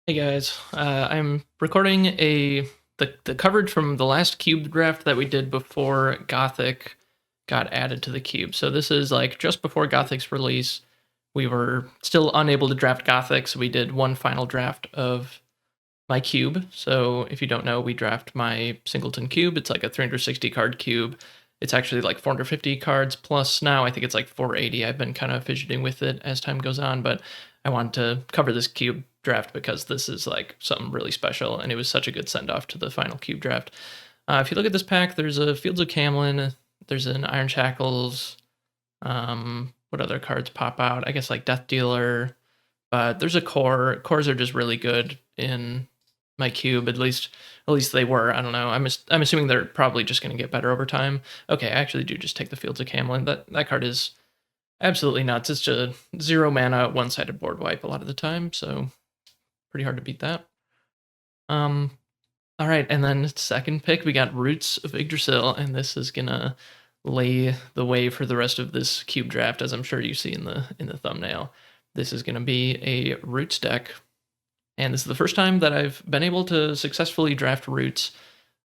Hey guys, I'm recording the coverage from the last cube draft that we did before Gothic got added to the cube. So this is like just before Gothic's release. We were still unable to draft Gothic, so we did one final draft of my cube. So if you don't know, we draft my singleton cube. It's like a 360 card cube. It's actually like 450 cards plus now. I think it's like 480. I've been kind of fidgeting with it as time goes on, but I wanted to cover this cube draft because this is like something really special, and it was such a good send off to the final cube draft. If you look at this pack, there's a Fields of Camlin, there's an Iron Shackles. What other cards pop out? I guess like Death Dealer, but there's a core. Cores are just really good in my cube. At least they were. I don't know. I'm assuming they're probably just going to get better over time. Okay, I actually do just take the Fields of Camlin. That card is absolutely nuts. It's just 0 mana, one-sided board wipe a lot of the time, so pretty hard to beat that. All right, and then second pick, we got Roots of Yggdrasil, and this is gonna lay the way for the rest of this cube draft, as I'm sure you see in the thumbnail. This is gonna be a Roots deck, and this is the first time that I've been able to successfully draft Roots,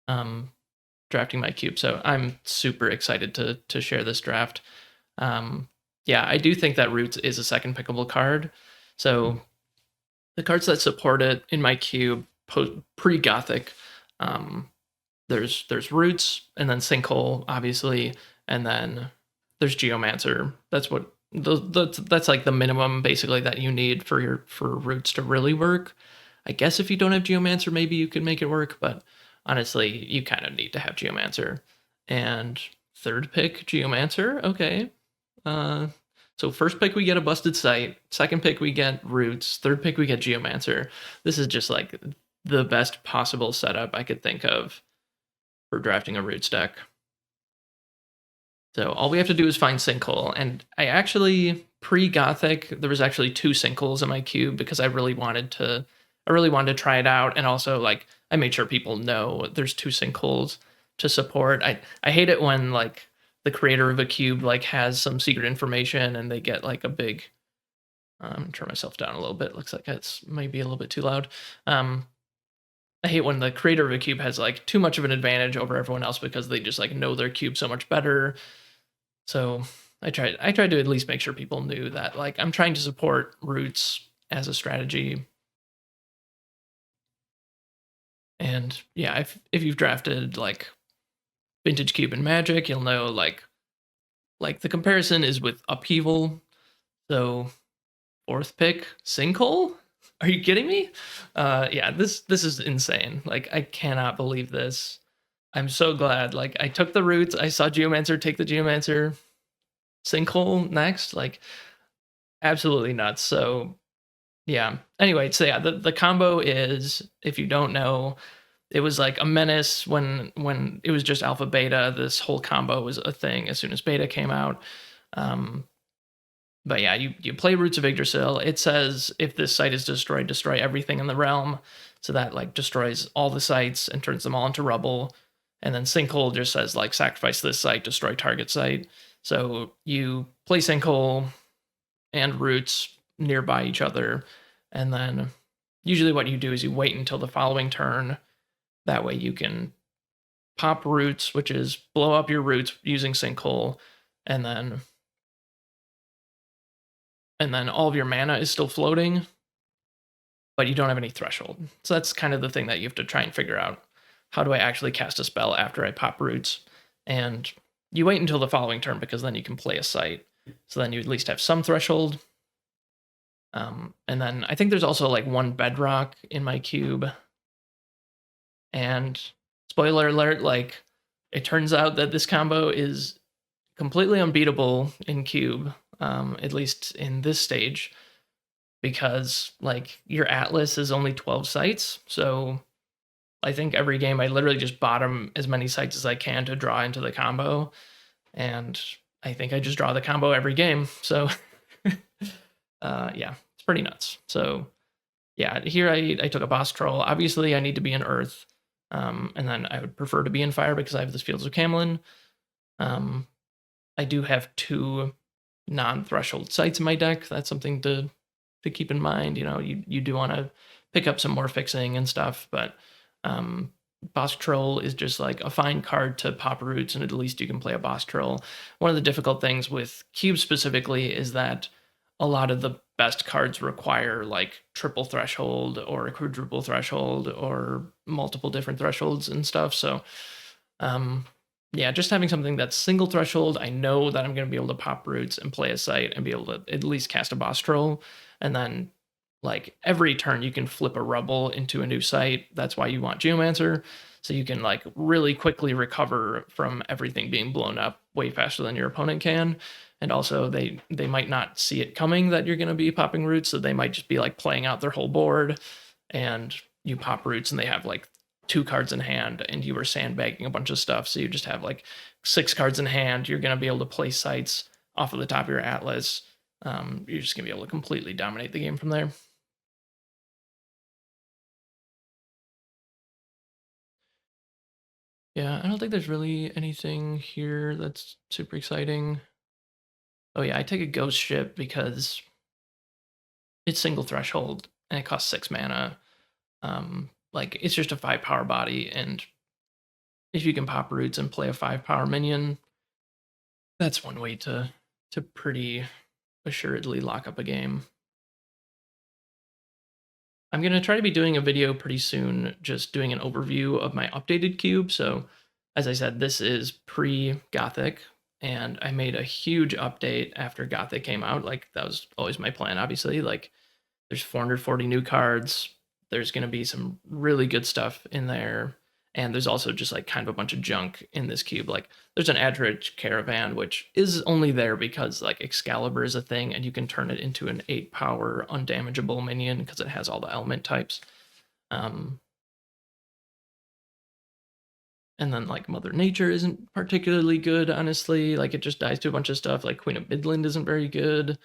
drafting my cube. So I'm super excited to share this draft. Yeah, I do think that Roots is a second pickable card. So the cards that support it in my cube pre-Gothic, there's Roots, and then Sinkhole, obviously, and then there's Geomancer. That's like the minimum basically that you need for Roots to really work. I guess if you don't have Geomancer, maybe you could make it work, but honestly, you kind of need to have Geomancer. And third pick, Geomancer. Okay. So first pick we get a Busted Sight, second pick we get Roots, third pick we get Geomancer. This is just like the best possible setup I could think of for drafting a Roots deck. So all we have to do is find Sinkhole, and I actually pre-Gothic there was actually 2 Sinkholes in my cube because I really wanted to try it out, and also like I made sure people know there's 2 Sinkholes to support. I hate it when like the creator of a cube like has some secret information and they get like a big turn myself down a little bit. Looks like it's maybe a little bit too loud. I hate when the creator of a cube has like too much of an advantage over everyone else because they just like know their cube so much better. So I tried to at least make sure people knew that like I'm trying to support Roots as a strategy. And yeah, if you've drafted like Vintage Cube and Magic, you'll know like the comparison is with Upheaval. So fourth pick, Sinkhole? Are you kidding me? Yeah, this is insane. Like I cannot believe this. I'm so glad. Like I took the Roots, I saw Geomancer take the Geomancer, Sinkhole next. Like absolutely nuts. So yeah. Anyway, so yeah, the combo is, if you don't know, it was like a menace when it was just alpha beta. This whole combo was a thing as soon as beta came out. But yeah, you play Roots of Yggdrasil. It says if this site is destroyed, destroy everything in the realm. So that like destroys all the sites and turns them all into rubble. And then Sinkhole just says like sacrifice this site, destroy target site. So you play Sinkhole and Roots nearby each other, and then usually what you do is you wait until the following turn. That way you can pop Roots, which is blow up your Roots using Sinkhole, and then all of your mana is still floating, but you don't have any threshold. So that's kind of the thing that you have to try and figure out. How do I actually cast a spell after I pop Roots? And you wait until the following turn because then you can play a site. So then you at least have some threshold. And then I think there's also like 1 bedrock in my cube. And spoiler alert, like it turns out that this combo is completely unbeatable in cube, at least in this stage, because like your Atlas is only 12 sites. So I think every game I literally just bottom as many sites as I can to draw into the combo. And I think I just draw the combo every game. So yeah, it's pretty nuts. So yeah, here I took a boss troll. Obviously I need to be in Earth. And then I would prefer to be in Fire because I have this Fields of Camlin. I do have 2 non-threshold sites in my deck. That's something to keep in mind. You know, you do want to pick up some more fixing and stuff. But Boss Troll is just like a fine card to pop roots, and at least you can play a Boss Troll. One of the difficult things with cubes specifically is that a lot of the best cards require like triple threshold or a quadruple threshold or multiple different thresholds and stuff. So, yeah, just having something that's single threshold, I know that I'm going to be able to pop roots and play a site and be able to at least cast a Boss Troll, and then like every turn you can flip a rubble into a new site. That's why you want Geomancer, so you can like really quickly recover from everything being blown up way faster than your opponent can. And also they might not see it coming that you're going to be popping roots, so they might just be like playing out their whole board, and you pop roots and they have like 2 cards in hand and you were sandbagging a bunch of stuff, so you just have like 6 cards in hand. You're going to be able to play sites off of the top of your atlas. You're just going to be able to completely dominate the game from there. Yeah, I don't think there's really anything here that's super exciting. Oh yeah, I take a ghost ship because it's single threshold and it costs 6 mana. Like it's just a 5 power body, and if you can pop roots and play a 5 power minion, that's one way to pretty assuredly lock up a game. I'm going to try to be doing a video pretty soon, just doing an overview of my updated cube. So, as I said, this is pre-Gothic, and I made a huge update after Gothic came out. Like, that was always my plan, obviously. Like, there's 440 new cards. There's going to be some really good stuff in there. And there's also just like kind of a bunch of junk in this cube. Like there's an Adrich Caravan, which is only there because like Excalibur is a thing and you can turn it into an 8 power undamageable minion because it has all the element types. And then like Mother Nature isn't particularly good, honestly. Like it just dies to a bunch of stuff. Like Queen of Midland isn't very good.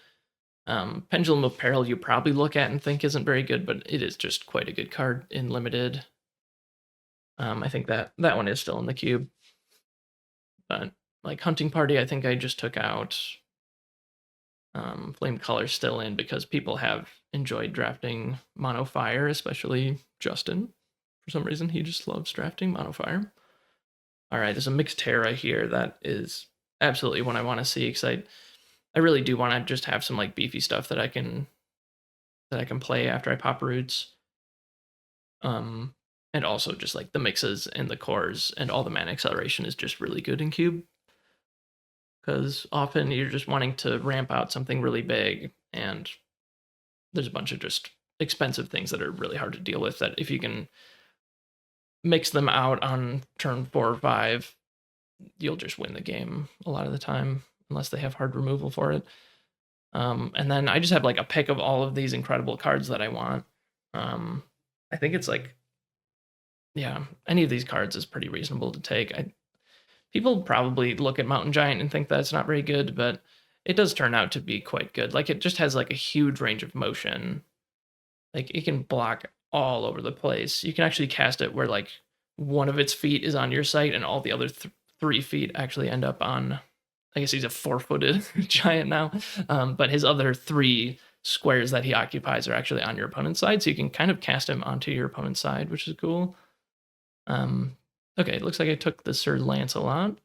Pendulum of Peril you probably look at and think isn't very good, but it is just quite a good card in limited. I think that one is still in the cube. But like Hunting Party, I think I just took out. Flame Color's still in because people have enjoyed drafting Mono Fire, especially Justin. For some reason, he just loves drafting Mono Fire. All right, there's a Mixed Terra here that is absolutely what I want to see, because I really do want to just have some like beefy stuff that I can play after I pop roots. And also just like the mixes and the cores and all the mana acceleration is just really good in cube, because often you're just wanting to ramp out something really big, and there's a bunch of just expensive things that are really hard to deal with, that if you can mix them out on turn 4 or 5, you'll just win the game a lot of the time, unless they have hard removal for it. And then I just have like a pick of all of these incredible cards that I want. I think it's like, yeah, any of these cards is pretty reasonable to take. People probably look at Mountain Giant and think that's not very good, but it does turn out to be quite good. Like it just has like a huge range of motion. Like it can block all over the place. You can actually cast it where like one of its feet is on your site and all the other 3 feet actually end up on. I guess he's a 4-footed giant now, but his other 3 squares that he occupies are actually on your opponent's side, so you can kind of cast him onto your opponent's side, which is cool. Okay, it looks like I took the Sir Lancelot.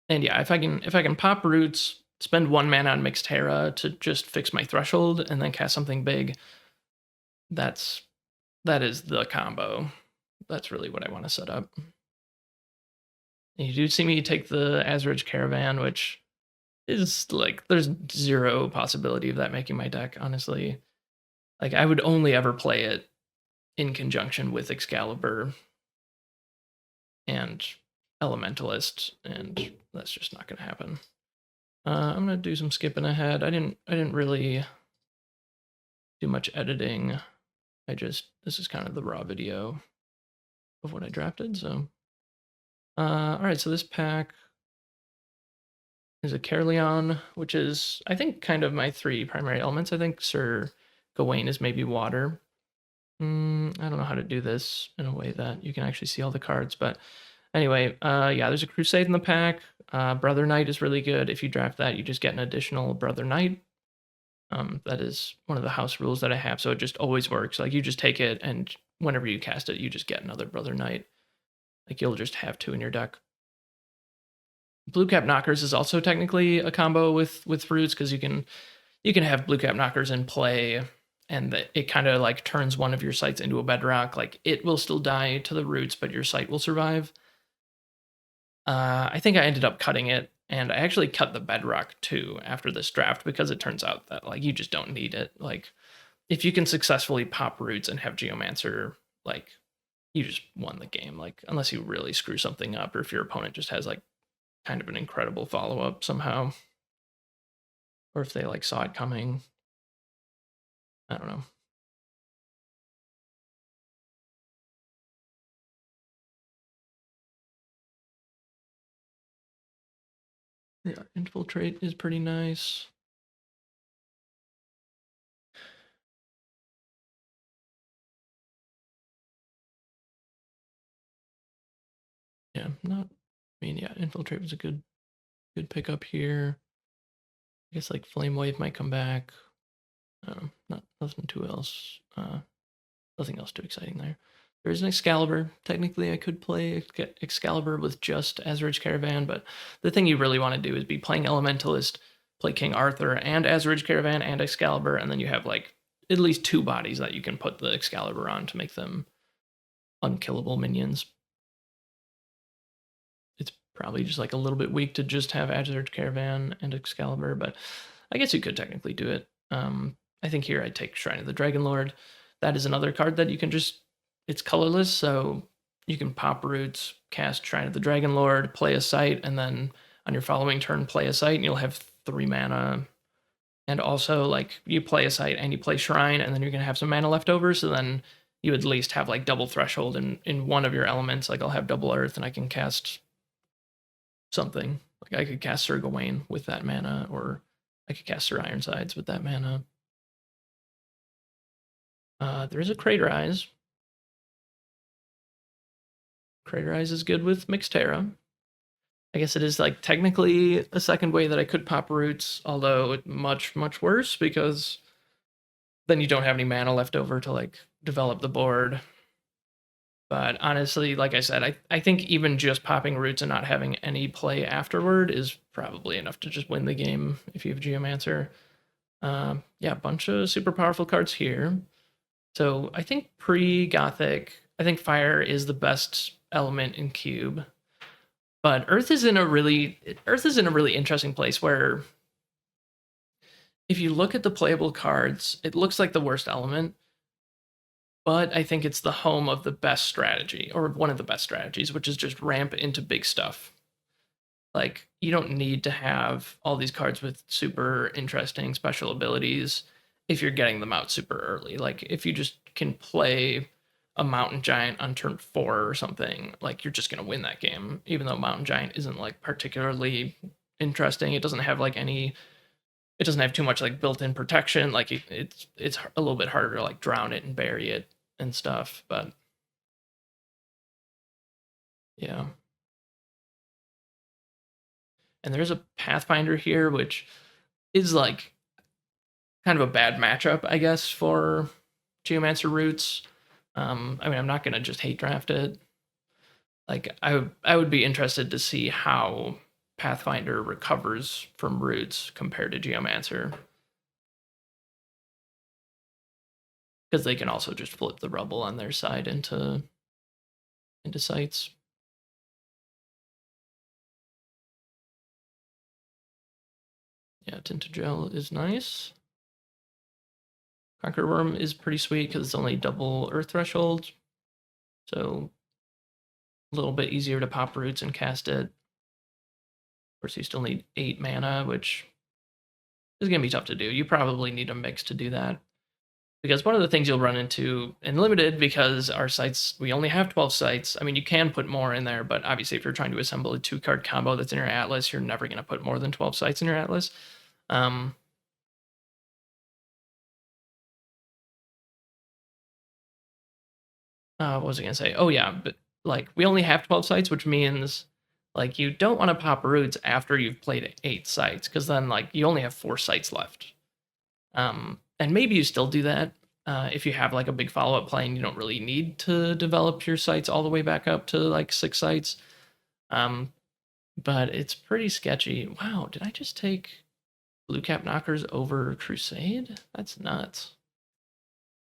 And yeah, if I can pop roots, spend 1 mana on Mixed Terra to just fix my threshold, and then cast something big, that is the combo. That's really what I want to set up. And you do see me take the Azrich Caravan, which is like, there's 0 possibility of that making my deck, honestly. Like I would only ever play it in conjunction with Excalibur and Elementalist, and that's just not going to happen. I'm going to do some skipping ahead. I didn't really do much editing. This is kind of the raw video of what I drafted. So, all right, so this pack is a Caerleon, which is, I think, kind of my 3 primary elements. I think Sir Gawain is maybe water. I don't know how to do this in a way that you can actually see all the cards, but anyway, yeah, there's a Crusade in the pack. Brother Knight is really good. If you draft that, you just get an additional Brother Knight. That is one of the house rules that I have, so it just always works. Like, you just take it, and whenever you cast it, you just get another Brother Knight. Like, you'll just have 2 in your deck. Blue Cap Knockers is also technically a combo with roots, because you can have Blue Cap Knockers in play, and it kind of like turns one of your sites into a bedrock. Like, it will still die to the roots, but your site will survive. I think I ended up cutting it, and I actually cut the bedrock too after this draft, because it turns out that like you just don't need it. Like, if you can successfully pop roots and have Geomancer, like, you just won the game. Like, unless you really screw something up, or if your opponent just has like kind of an incredible follow up somehow, or if they like saw it coming. I don't know. Yeah, Infiltrate is pretty nice. Yeah, not. I mean, yeah, Infiltrate was a good pickup here. I guess like Flame Wave might come back. Not nothing too else. Nothing else too exciting there. There is an Excalibur. Technically, I could play Excalibur with just Azurage Caravan, but the thing you really want to do is be playing Elementalist, play King Arthur and Azurage Caravan and Excalibur, and then you have like at least 2 bodies that you can put the Excalibur on to make them unkillable minions. It's probably just like a little bit weak to just have Azurage Caravan and Excalibur, but I guess you could technically do it. I think here I'd take Shrine of the Dragon Lord. That is another card that you can just, it's colorless, so you can pop roots, cast Shrine of the Dragon Lord, play a site, and then on your following turn play a site, and you'll have 3 mana. And also, like, you play a site and you play Shrine, and then you're gonna have some mana left over, so then you at least have like double threshold in one of your elements. Like, I'll have double earth and I can cast something. Like, I could cast Sir Gawain with that mana, or I could cast Sir Ironsides with that mana. There is a Crater Eyes. Crater Eyes is good with Mixterra. I guess it is like technically a second way that I could pop roots, although much, much worse, because then you don't have any mana left over to like develop the board. But honestly, like I said, I think even just popping roots and not having any play afterward is probably enough to just win the game if you have Geomancer. Yeah, a bunch of super powerful cards here. So I think pre-Gothic, I think fire is the best element in Cube. But Earth is in a really interesting place where if you look at the playable cards, it looks like the worst element, but I think it's the home of the best strategy, or one of the best strategies, which is just ramp into big stuff. Like, you don't need to have all these cards with super interesting special abilities if you're getting them out super early. Like, if you just can play a Mountain Giant on turn 4 or something, like, you're just going to win that game, even though Mountain Giant isn't like particularly interesting. It doesn't have like any, it doesn't have too much like built-in protection. Like, it's a little bit harder to like drown it and bury it and stuff, but yeah. And there's a Pathfinder here, which is like kind of a bad matchup, I guess, for Geomancer roots. I mean, I'm not gonna just hate draft it. Like, I would be interested to see how Pathfinder recovers from roots compared to Geomancer, because they can also just flip the rubble on their side into sites. Yeah, Tinted Gel is nice. Conquer Worm is pretty sweet because it's only double Earth Threshold, so a little bit easier to pop roots and cast it. Of course, you still need 8 mana, which is going to be tough to do. You probably need a mix to do that, because one of the things you'll run into in Limited, because our sites, we only have 12 sites. I mean, you can put more in there, but obviously if you're trying to assemble a 2-card combo that's in your Atlas, you're never going to put more than 12 sites in your Atlas. What was I gonna say? Oh yeah, but like, we only have 12 sites, which means like you don't want to pop roots after you've played 8 sites, because then like you only have 4 sites left. And maybe you still do that if you have like a big follow up play and you don't really need to develop your sites all the way back up to like 6 sites. Um, but it's pretty sketchy. Wow, did I just take blue cap knockers over Crusade? That's nuts.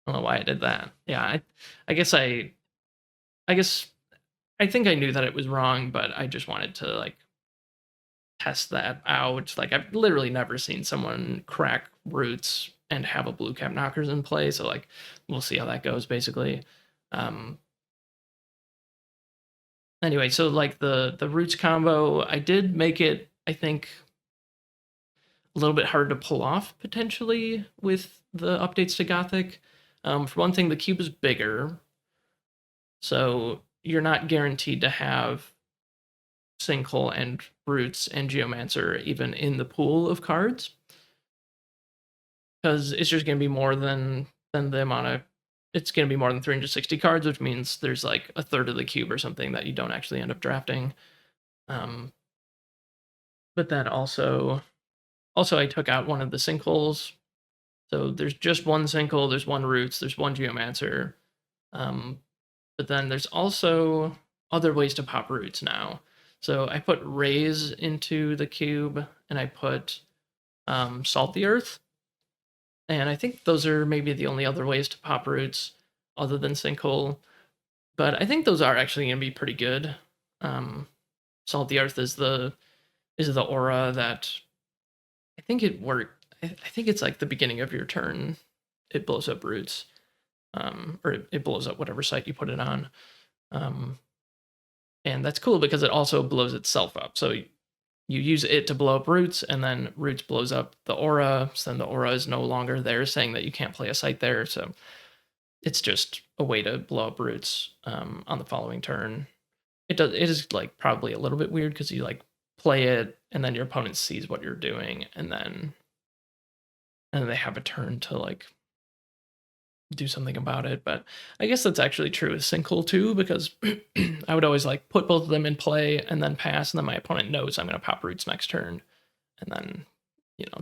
I don't know why I did that. Yeah, I guess I guess I think I knew that it was wrong, but I just wanted to like test that out. Like I've literally never seen someone crack roots and have a blue cap knockers in play, so like we'll see how that goes basically. Um anyway, so like the roots combo, I did make it, I think, a little bit hard to pull off potentially with the updates to Gothic. For one thing, the cube is bigger, so you're not guaranteed to have Sinkhole and Roots and Geomancer even in the pool of cards, because it's just going to be more than the amount of, it's going to be more than 360 cards, which means there's like a third of the cube or something that you don't actually end up drafting. But then also I took out one of the sinkholes, so there's just one sinkhole, there's one Roots, there's one Geomancer. But then there's also other ways to pop Roots now. So I put Raise into the cube, and I put Salt the Earth. And I think those are maybe the only other ways to pop Roots other than Sinkhole. But I think those are actually going to be pretty good. Salt the Earth is the aura that I think it worked. I think it's like the beginning of your turn, it blows up Roots, or it blows up whatever site you put it on. And that's cool because it also blows itself up. So you use it to blow up Roots, and then Roots blows up the aura. So then the aura is no longer there, saying that you can't play a site there. So it's just a way to blow up Roots on the following turn. It is like probably a little bit weird because you like play it, and then your opponent sees what you're doing, and then they have a turn to like do something about it. But I guess that's actually true with Sinkhole too, because I would always like put both of them in play and then pass, and then my opponent knows I'm going to pop Roots next turn, and then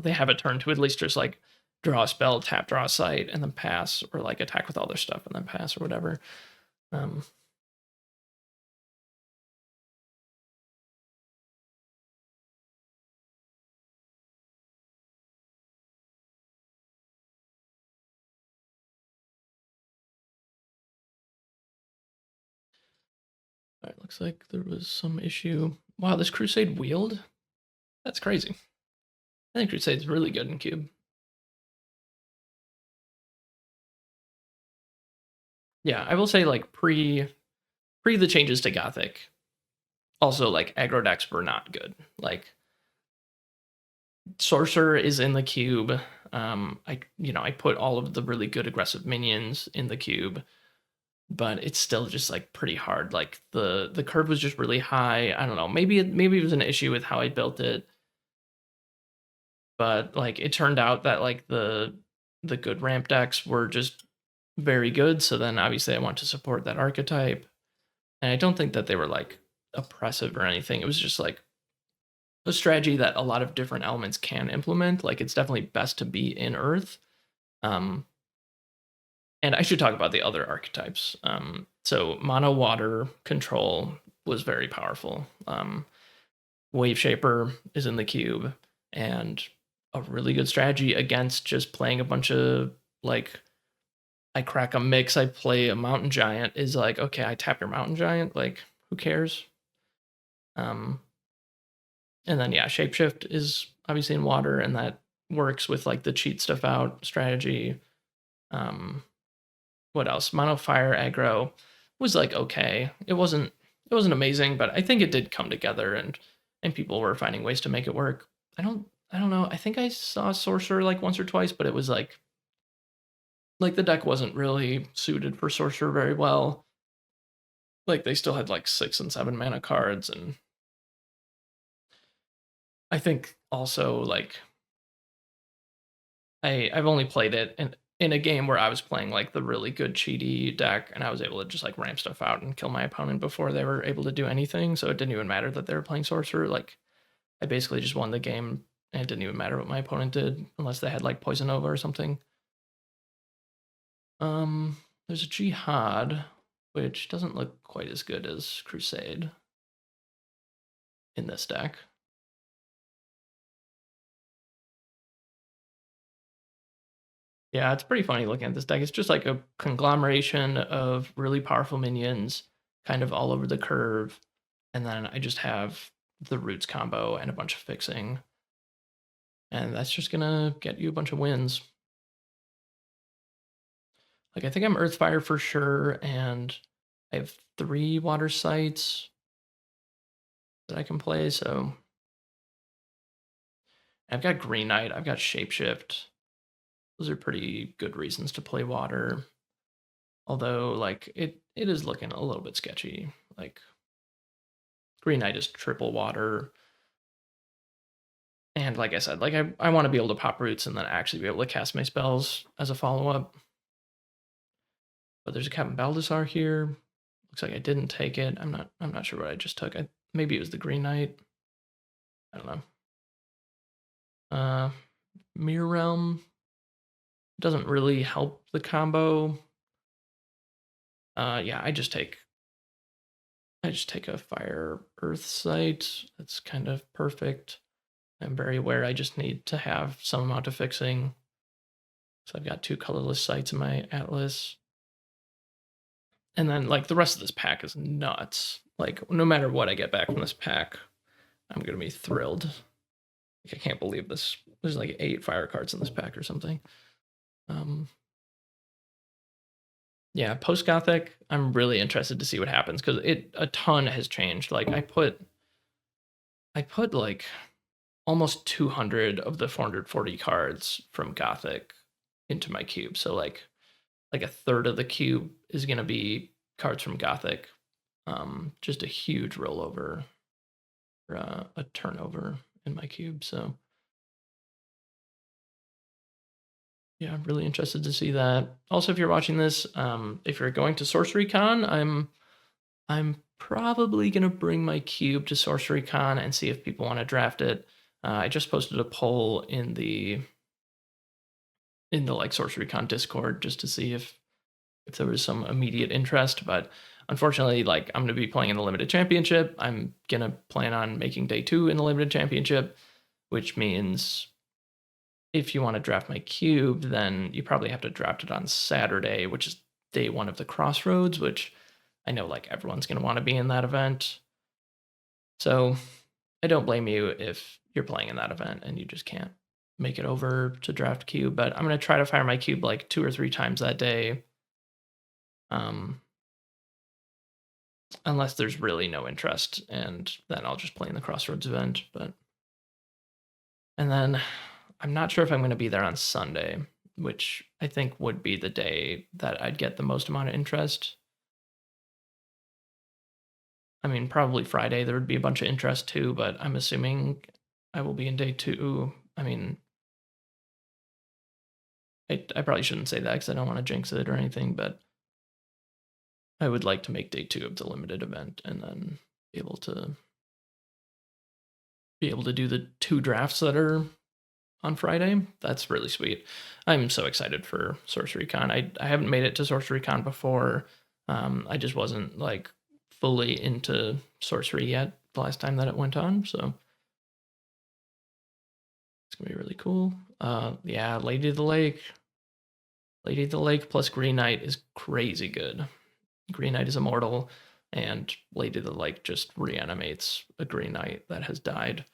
they have a turn to at least just like draw a spell, tap, draw a site, and then pass, or like attack with all their stuff and then pass or whatever. All right, looks like there was some issue. Wow, this Crusade wheeled? That's crazy. I think Crusade's really good in Cube. Yeah, I will say like pre the changes to Gothic, also like aggro decks were not good. Like Sorcerer is in the cube. I put all of the really good aggressive minions in the cube, but it's still just like pretty hard. Like the curve was just really high. I don't know. Maybe it was an issue with how I built it, but like it turned out that like the good ramp decks were just very good. So then obviously I want to support that archetype, and I don't think that they were like oppressive or anything. It was just like a strategy that a lot of different elements can implement. Like it's definitely best to be in Earth. Um, and I should talk about the other archetypes. So mono water control was very powerful. Wave Shaper is in the cube, and a really good strategy against just playing a bunch of like, I crack a mix, I play a mountain giant, is like, okay, I tap your mountain giant, like who cares? And then yeah, Shapeshift is obviously in water, and that works with like the cheat stuff out strategy. What else? Mono Fire aggro was like okay. It wasn't amazing, but I think it did come together, and people were finding ways to make it work. I don't know. I think I saw Sorcerer like once or twice, but it was like the deck wasn't really suited for Sorcerer very well. Like they still had like 6 and 7 mana cards, and I think also like I've only played it in a game where I was playing like the really good cheaty deck, and I was able to just like ramp stuff out and kill my opponent before they were able to do anything. So it didn't even matter that they were playing Sorcerer. Like I basically just won the game And it didn't even matter what my opponent did, unless they had like Poison Nova or something. There's a Jihad, which doesn't look quite as good as Crusade in this deck. Yeah, it's pretty funny looking at this deck. It's just like a conglomeration of really powerful minions, kind of all over the curve, and then I just have the Roots combo and a bunch of fixing, and that's just gonna get you a bunch of wins. Like, I think I'm Earthfire for sure, and I have 3 water sites that I can play, so I've got Green Knight, I've got Shapeshift. Those are pretty good reasons to play water. Although, like, it is looking a little bit sketchy. Like, Green Knight is triple water. And like I said, like I want to be able to pop roots and then actually be able to cast my spells as a follow-up. But there's a Captain Baldassar here. Looks like I didn't take it. I'm not sure what I just took. Maybe it was the Green Knight. I don't know. Mirror Realm doesn't really help the combo. Yeah, I just take a Fire Earth site. That's kind of perfect. I'm very aware I just need to have some amount of fixing. So I've got 2 colorless sites in my Atlas. And then, like, the rest of this pack is nuts. Like, no matter what I get back from this pack, I'm going to be thrilled. Like, I can't believe this. There's like 8 fire cards in this pack or something. Yeah, post-Gothic, I'm really interested to see what happens because a ton has changed. Like, I put like almost 200 of the 440 cards from Gothic into my cube. So like a third of the cube is going to be cards from Gothic. Just a huge rollover, a turnover in my cube. So yeah, I'm really interested to see that. Also, if you're watching this, if you're going to Sorcery Con, I'm probably gonna bring my cube to Sorcery Con and see if people want to draft it. I just posted a poll in the like Sorcery Con Discord just to see if there was some immediate interest, but unfortunately, like, I'm going to be playing in the limited championship. I'm going to plan on making day 2 in the limited championship, which means if you want to draft my cube, then you probably have to draft it on Saturday, which is day 1 of the Crossroads, which I know like everyone's going to want to be in that event. So I don't blame you if you're playing in that event and you just can't make it over to draft cube, but I'm going to try to fire my cube like 2 or 3 times that day. Unless there's really no interest, and then I'll just play in the Crossroads event. And then I'm not sure if I'm going to be there on Sunday, which I think would be the day that I'd get the most amount of interest. I mean, probably Friday there would be a bunch of interest too, but I'm assuming I will be in day 2. I mean, I probably shouldn't say that because I don't want to jinx it or anything, but I would like to make day 2 of the limited event and then be able to do the 2 drafts that are on Friday. That's really sweet. I'm so excited for Sorcery Con. I haven't made it to Sorcery Con before. I just wasn't like fully into sorcery yet the last time that it went on, so it's gonna be really cool. Yeah, Lady of the Lake. Lady of the Lake plus Green Knight is crazy good. Green Knight is immortal, and Lady of the Lake just reanimates a Green Knight that has died.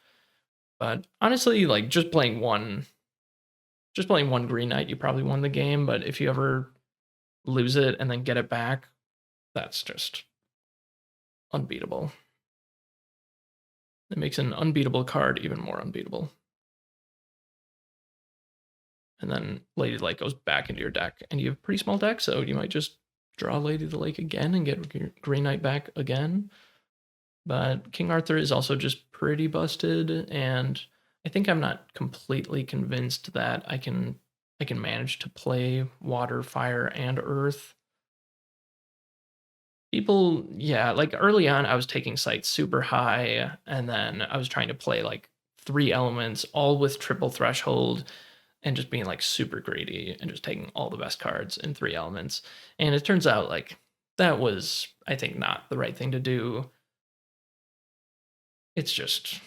But honestly, like just playing one Green Knight, you probably won the game. But if you ever lose it and then get it back, that's just unbeatable. It makes an unbeatable card even more unbeatable. And then Lady of the Lake goes back into your deck, and you have a pretty small deck, so you might just draw Lady of the Lake again and get Green Knight back again. But King Arthur is also just pretty busted, and I think I'm not completely convinced that I can manage to play water, fire, and earth. Yeah, like early on, I was taking sites super high, and then I was trying to play like 3 elements, all with triple threshold, and just being like super greedy and just taking all the best cards in 3 elements. And it turns out like that was, I think, not the right thing to do. It's just,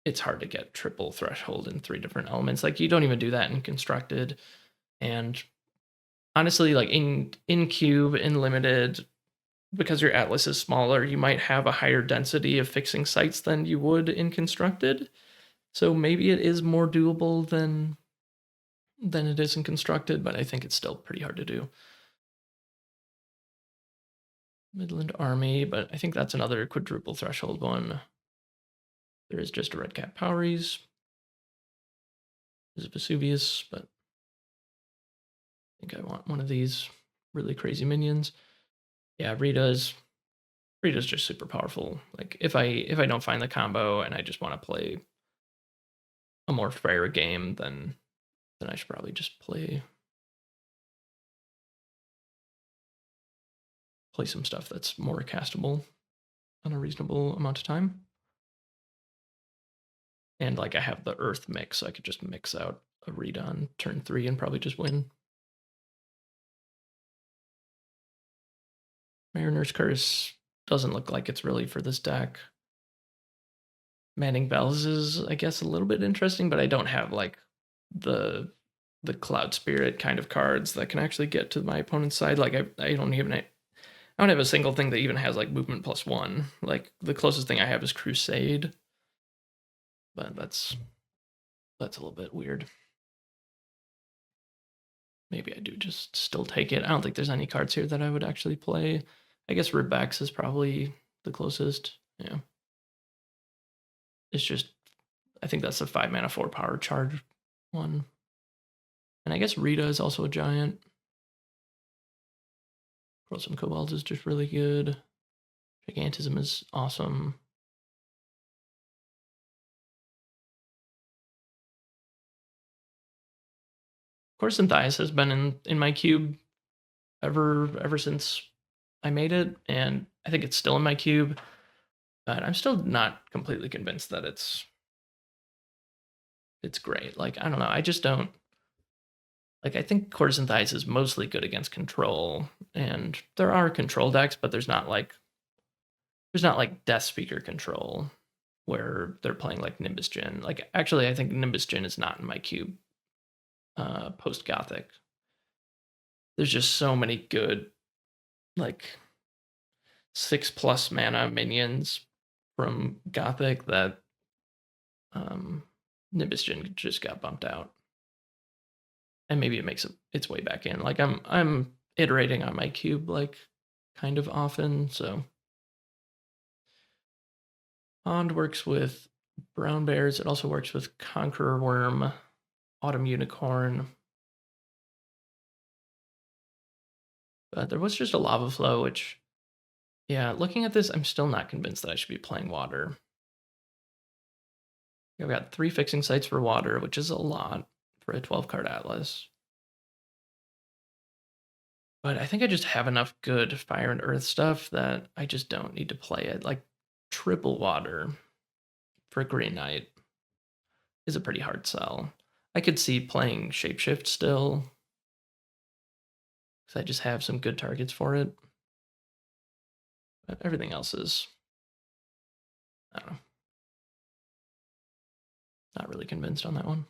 it's hard to get triple threshold in 3 different elements. Like you don't even do that in constructed. And honestly, like in cube, in limited, because your atlas is smaller, you might have a higher density of fixing sites than you would in constructed. So maybe it is more doable than it is in constructed, but I think it's still pretty hard to do. Midland Army, but I think that's another quadruple threshold one. There is just a red cap Powries. There's a Vesuvius, but I think I want one of these really crazy minions. Yeah, Rita's just super powerful. Like if I don't find the combo and I just want to play a more fair game, then I should probably just play some stuff that's more castable on a reasonable amount of time. And like I have the Earth mix, so I could just mix out a Rita on turn 3 and probably just win. Mariner's Curse doesn't look like it's really for this deck. Manning Bells is, I guess, a little bit interesting, but I don't have like the Cloud Spirit kind of cards that can actually get to my opponent's side. Like I don't have a single thing that even has like movement +1. Like the closest thing I have is Crusade, but that's a little bit weird. Maybe I do just still take it. I don't think there's any cards here that I would actually play. I guess Ribex is probably the closest. Yeah. It's just, I think that's a 5 mana 4 power charge one. And I guess Rita is also a giant. Some Cobalt is just really good. Gigantism is awesome. Of course, Synthias has been in my cube ever since I made it, and I think it's still in my cube, but I'm still not completely convinced that it's great. Like, I don't know, I just don't, like, I think Courtesan Thighs is mostly good against control, and there are control decks, but there's not like Death Speaker control where they're playing like Nimbus Djinn. Like, actually, I think Nimbus Djinn is not in my cube post Gothic. There's just so many good, like, 6+ mana minions from Gothic that Nimbus Djinn just got bumped out. And maybe it makes its way back in. Like I'm iterating on my cube like kind of often, so Pond works with Brown Bears. It also works with Conqueror Worm, Autumn Unicorn. But there was just a Lava Flow, which, yeah, looking at this, I'm still not convinced that I should be playing water. I've got 3 fixing sites for water, which is a lot for a 12-card Atlas. But I think I just have enough good Fire and Earth stuff that I just don't need to play it. Like, triple water for Green Knight is a pretty hard sell. I could see playing Shapeshift still, because I just have some good targets for it. But everything else is, I don't know, not really convinced on that one.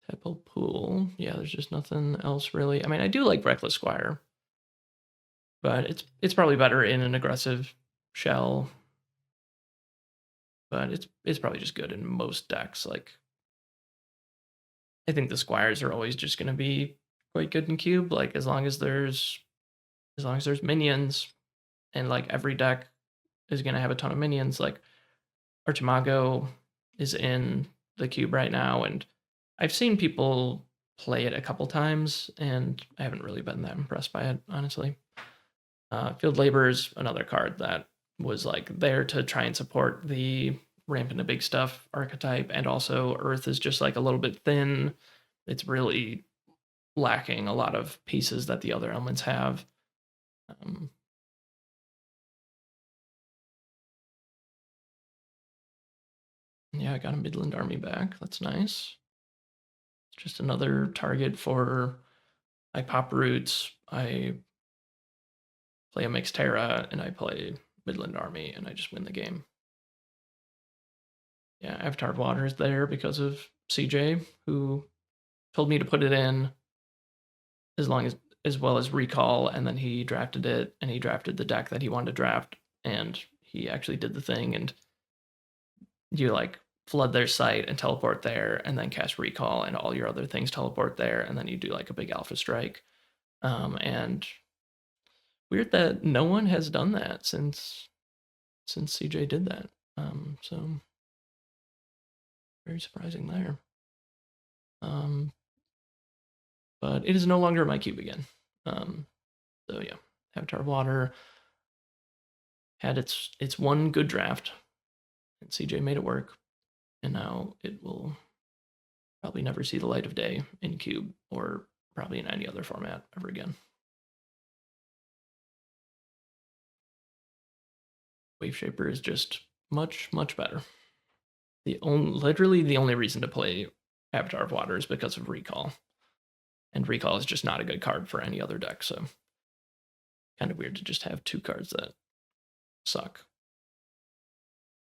Temple Pool, yeah, there's just nothing else really. I mean, I do like Reckless Squire, but it's probably better in an aggressive shell. But it's probably just good in most decks. Like, I think the Squires are always just going to be quite good in cube. Like, as long as there's minions, and like every deck is going to have a ton of minions. Like, Archimago is in the cube right now, and I've seen people play it a couple times, and I haven't really been that impressed by it, honestly. Field Labor is another card that was like there to try and support the ramp into big stuff archetype, and also Earth is just like a little bit thin. It's really lacking a lot of pieces that the other elements have. Yeah, I got a Midland army back. That's nice. Just another target for, I pop roots, I play a mixed Terra, and I play Midland army, and I just win the game. Yeah, Avatar of Water is there because of CJ, who told me to put it in as well as recall, and then he drafted it, and he drafted the deck that he wanted to draft, and he actually did the thing, and you like flood their site and teleport there, and then cast recall, and all your other things teleport there, and then you do like a big alpha strike. And weird that no one has done that since CJ did that. So very surprising there. But it is no longer my cube again. So yeah, Avatar Water had its one good draft, and CJ made it work, and now it will probably never see the light of day in cube or probably in any other format ever again. Wave Shaper is just much better. Literally the only reason to play Avatar of Water is because of recall, and recall is just not a good card for any other deck. So kind of weird to just have two cards that suck.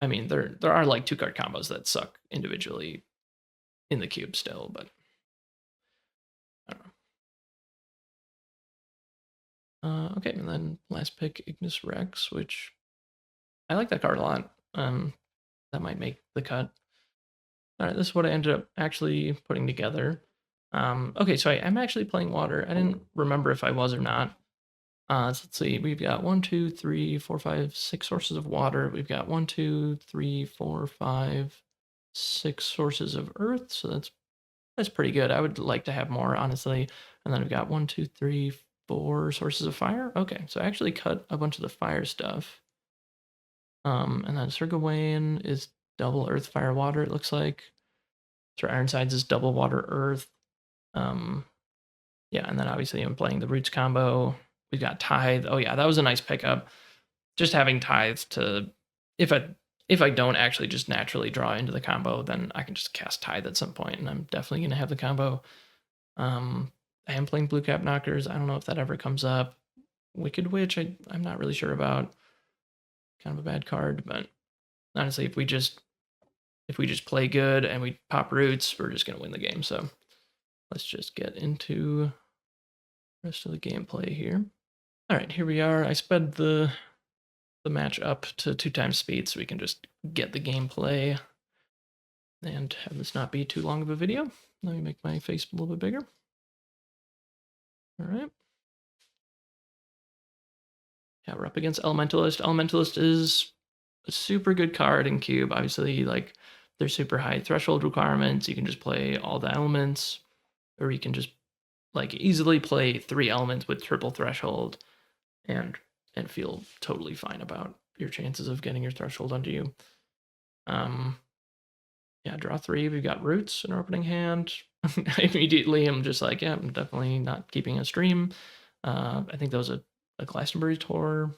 I mean, there are like 2-card combos that suck individually in the cube still, but I don't know. Okay, and then last pick, Ignis Rex, which I like that card a lot. That might make the cut. All right, this is what I ended up actually putting together. Okay, so I'm actually playing water. I didn't remember if I was or not. So let's see. We've got 1, 2, 3, 4, 5, 6 sources of water. We've got 1, 2, 3, 4, 5, 6 sources of earth. So that's pretty good. I would like to have more, honestly. And then we've got 1, 2, 3, 4 sources of fire. Okay, so I actually cut a bunch of the fire stuff. And then Sir Gawain is double earth, fire, water, it looks like. Sir Ironsides is double water, earth. Yeah, and then obviously I'm playing the roots combo. We've got Tithe. Oh yeah, that was a nice pickup. Just having Tithe to, if I don't actually just naturally draw into the combo, then I can just cast Tithe at some point, and I'm definitely gonna have the combo. I am playing Blue Cap Knockers. I don't know if that ever comes up. Wicked Witch, I'm not really sure about. Kind of a bad card, but honestly, if we just play good and we pop roots, we're just gonna win the game. So let's just get into the rest of the gameplay here. All right, here we are. I sped the match up to 2 times speed so we can just get the gameplay and have this not be too long of a video. Let me make my face a little bit bigger. All right. Yeah, we're up against Elementalist. Elementalist is a super good card in cube. Obviously, like, they're super high threshold requirements. You can just play all the elements, or you can just like easily play 3 elements with triple threshold and feel totally fine about your chances of getting your threshold under you. Yeah, draw 3. We've got roots in our opening hand. Immediately, I'm just like, yeah, I'm definitely not keeping a stream. I think that was a Glastonbury tour.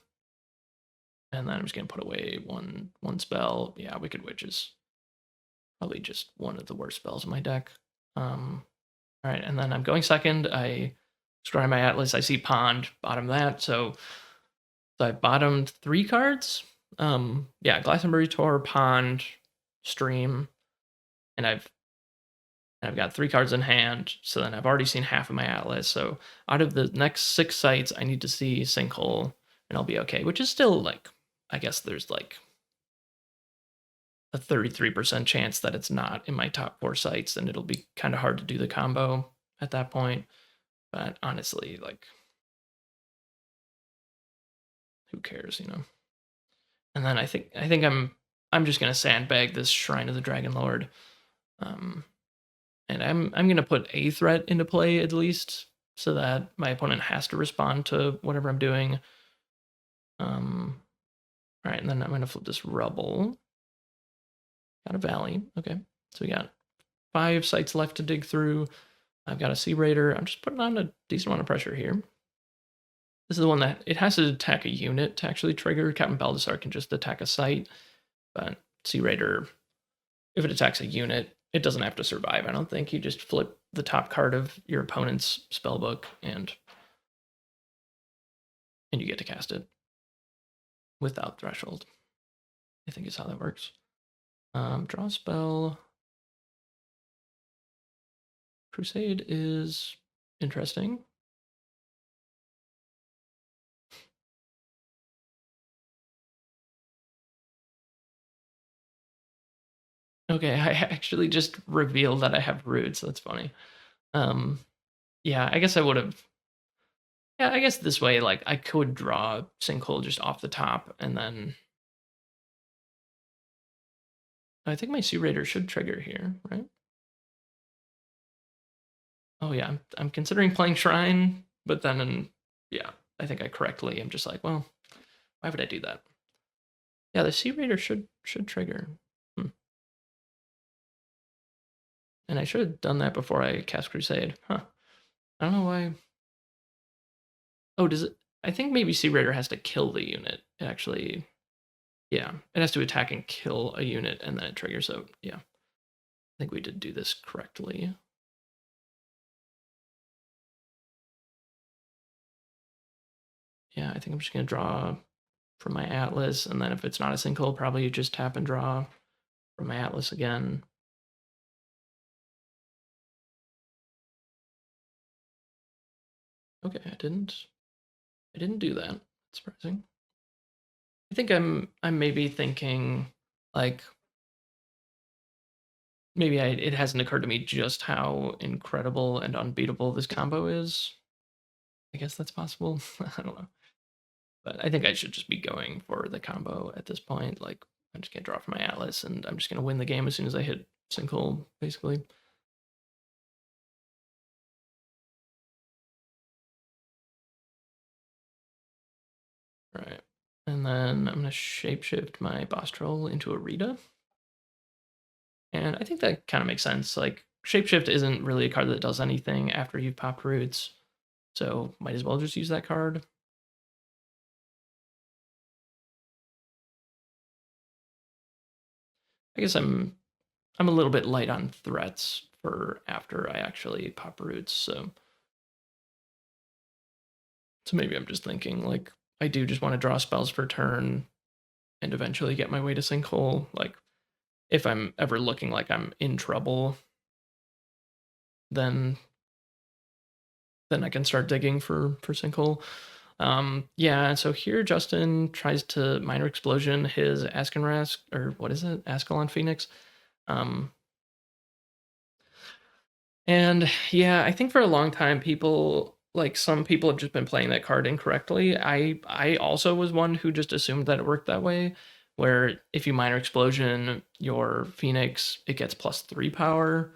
And then I'm just gonna put away one spell. Yeah, Wicked Witch is probably just one of the worst spells in my deck. All right, and then I'm going second. I scry my Atlas. I see Pond, bottom that. So I bottomed 3 cards. Yeah, Glastonbury tour, Pond, Stream, and I've got 3 cards in hand. So then I've already seen half of my Atlas. So out of the next 6 sites, I need to see Sinkhole, and I'll be okay. Which is still like, I guess there's like a 33% chance that it's not in my top 4 sites, and it'll be kind of hard to do the combo at that point. But honestly, like, who cares, you know? And then I think I'm just gonna sandbag this Shrine of the Dragon Lord, and I'm gonna put a threat into play at least, so that my opponent has to respond to whatever I'm doing. All right, and then I'm gonna flip this Rubble. Got a Valley. Okay, so we got 5 sites left to dig through. I've got a Sea Raider. I'm just putting on a decent amount of pressure here. This is the one that it has to attack a unit to actually trigger. Captain Baldassar can just attack a site, but Sea Raider if it attacks a unit, it doesn't have to survive. I don't think you just flip the top card of your opponent's spellbook and you get to cast it without threshold. I think is how that works. Draw spell. Crusade is interesting. Okay, I actually just revealed that I have roots. That's funny. Yeah, I guess I would have. Yeah, I guess this way, like I could draw Sinkhole just off the top, and then I think my Sea Raider should trigger here, right? Oh yeah, I'm considering playing Shrine, but then yeah, I think I correctly am just like, well, why would I do that? Yeah, the Sea Raider should trigger. And I should have done that before I cast Crusade. Huh. I don't know why. Oh, does it? I think maybe Sea Raider has to kill the unit. Actually, yeah, it has to attack and kill a unit, and then it triggers. So yeah, I think we did do this correctly. Yeah, I think I'm just gonna draw from my Atlas, and then if it's not a Sinkhole, probably just tap and draw from my Atlas again. Okay, I didn't do that. That's surprising. I think I'm maybe thinking like maybe it hasn't occurred to me just how incredible and unbeatable this combo is. I guess that's possible. I don't know. But I think I should just be going for the combo at this point. Like, I'm just going to draw from my Atlas, and I'm just going to win the game as soon as I hit Sinkhole, basically. All right. And then I'm going to shapeshift my boss troll into a Rita. And I think that kind of makes sense. Like, shapeshift isn't really a card that does anything after you've popped roots. So might as well just use that card. I guess I'm a little bit light on threats for after I actually pop roots, so maybe I'm just thinking like I do just want to draw spells per turn and eventually get my way to Sinkhole. Like if I'm ever looking like I'm in trouble, then I can start digging for Sinkhole. Yeah, so here Justin tries to minor explosion his Askenrask, or what is it? Ascalon Phoenix. Um, And yeah, I think for a long time people like some people have just been playing that card incorrectly. I also was one who just assumed that it worked that way, where if you minor explosion your Phoenix, it gets +3 power,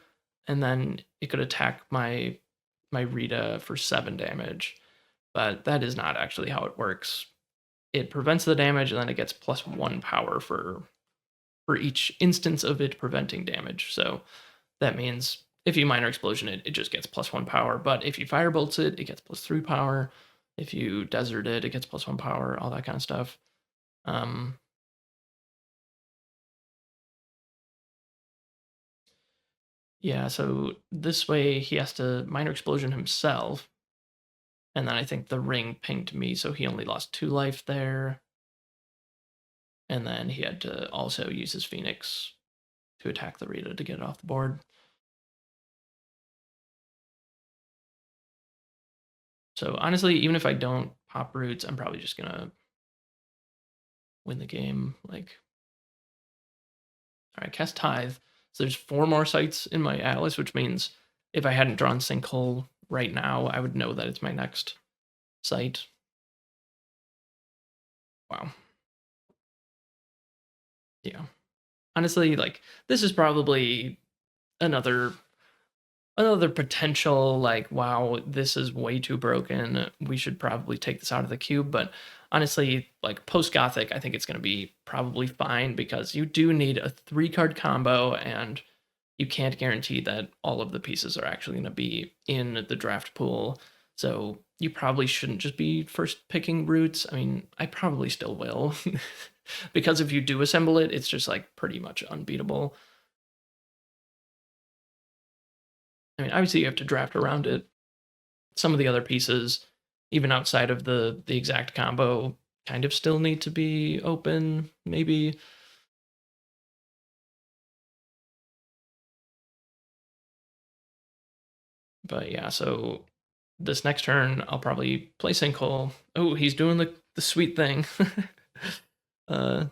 and then it could attack my Rita for 7 damage. But that is not actually how it works. It prevents the damage and then it gets +1 power for each instance of it preventing damage. So that means if you minor explosion it, it just gets +1 power. But if you firebolts it, it gets +3 power. If you desert it, it gets +1 power, all that kind of stuff. Yeah, so this way he has to minor explosion himself. And then I think the ring pinged me, so he only lost 2 life there. And then he had to also use his Phoenix to attack the Rita to get it off the board. So honestly, even if I don't pop roots, I'm probably just gonna win the game. Like, all right, cast Tithe. So there's 4 more sites in my Atlas, which means if I hadn't drawn Sinkhole right now, I would know that it's my next site. Wow. Yeah. Honestly, like this is probably another potential like wow, this is way too broken, we should probably take this out of the cube. But honestly, like post Gothic, I think it's going to be probably fine because you do need a 3-card combo, and you can't guarantee that all of the pieces are actually going to be in the draft pool. So you probably shouldn't just be first picking roots. I mean, I probably still will because if you do assemble it, it's just like pretty much unbeatable. I mean, obviously you have to draft around it. Some of the other pieces, even outside of the exact combo, kind of still need to be open, maybe. But yeah, so this next turn I'll probably play Sinkhole. Oh, he's doing the sweet thing. uh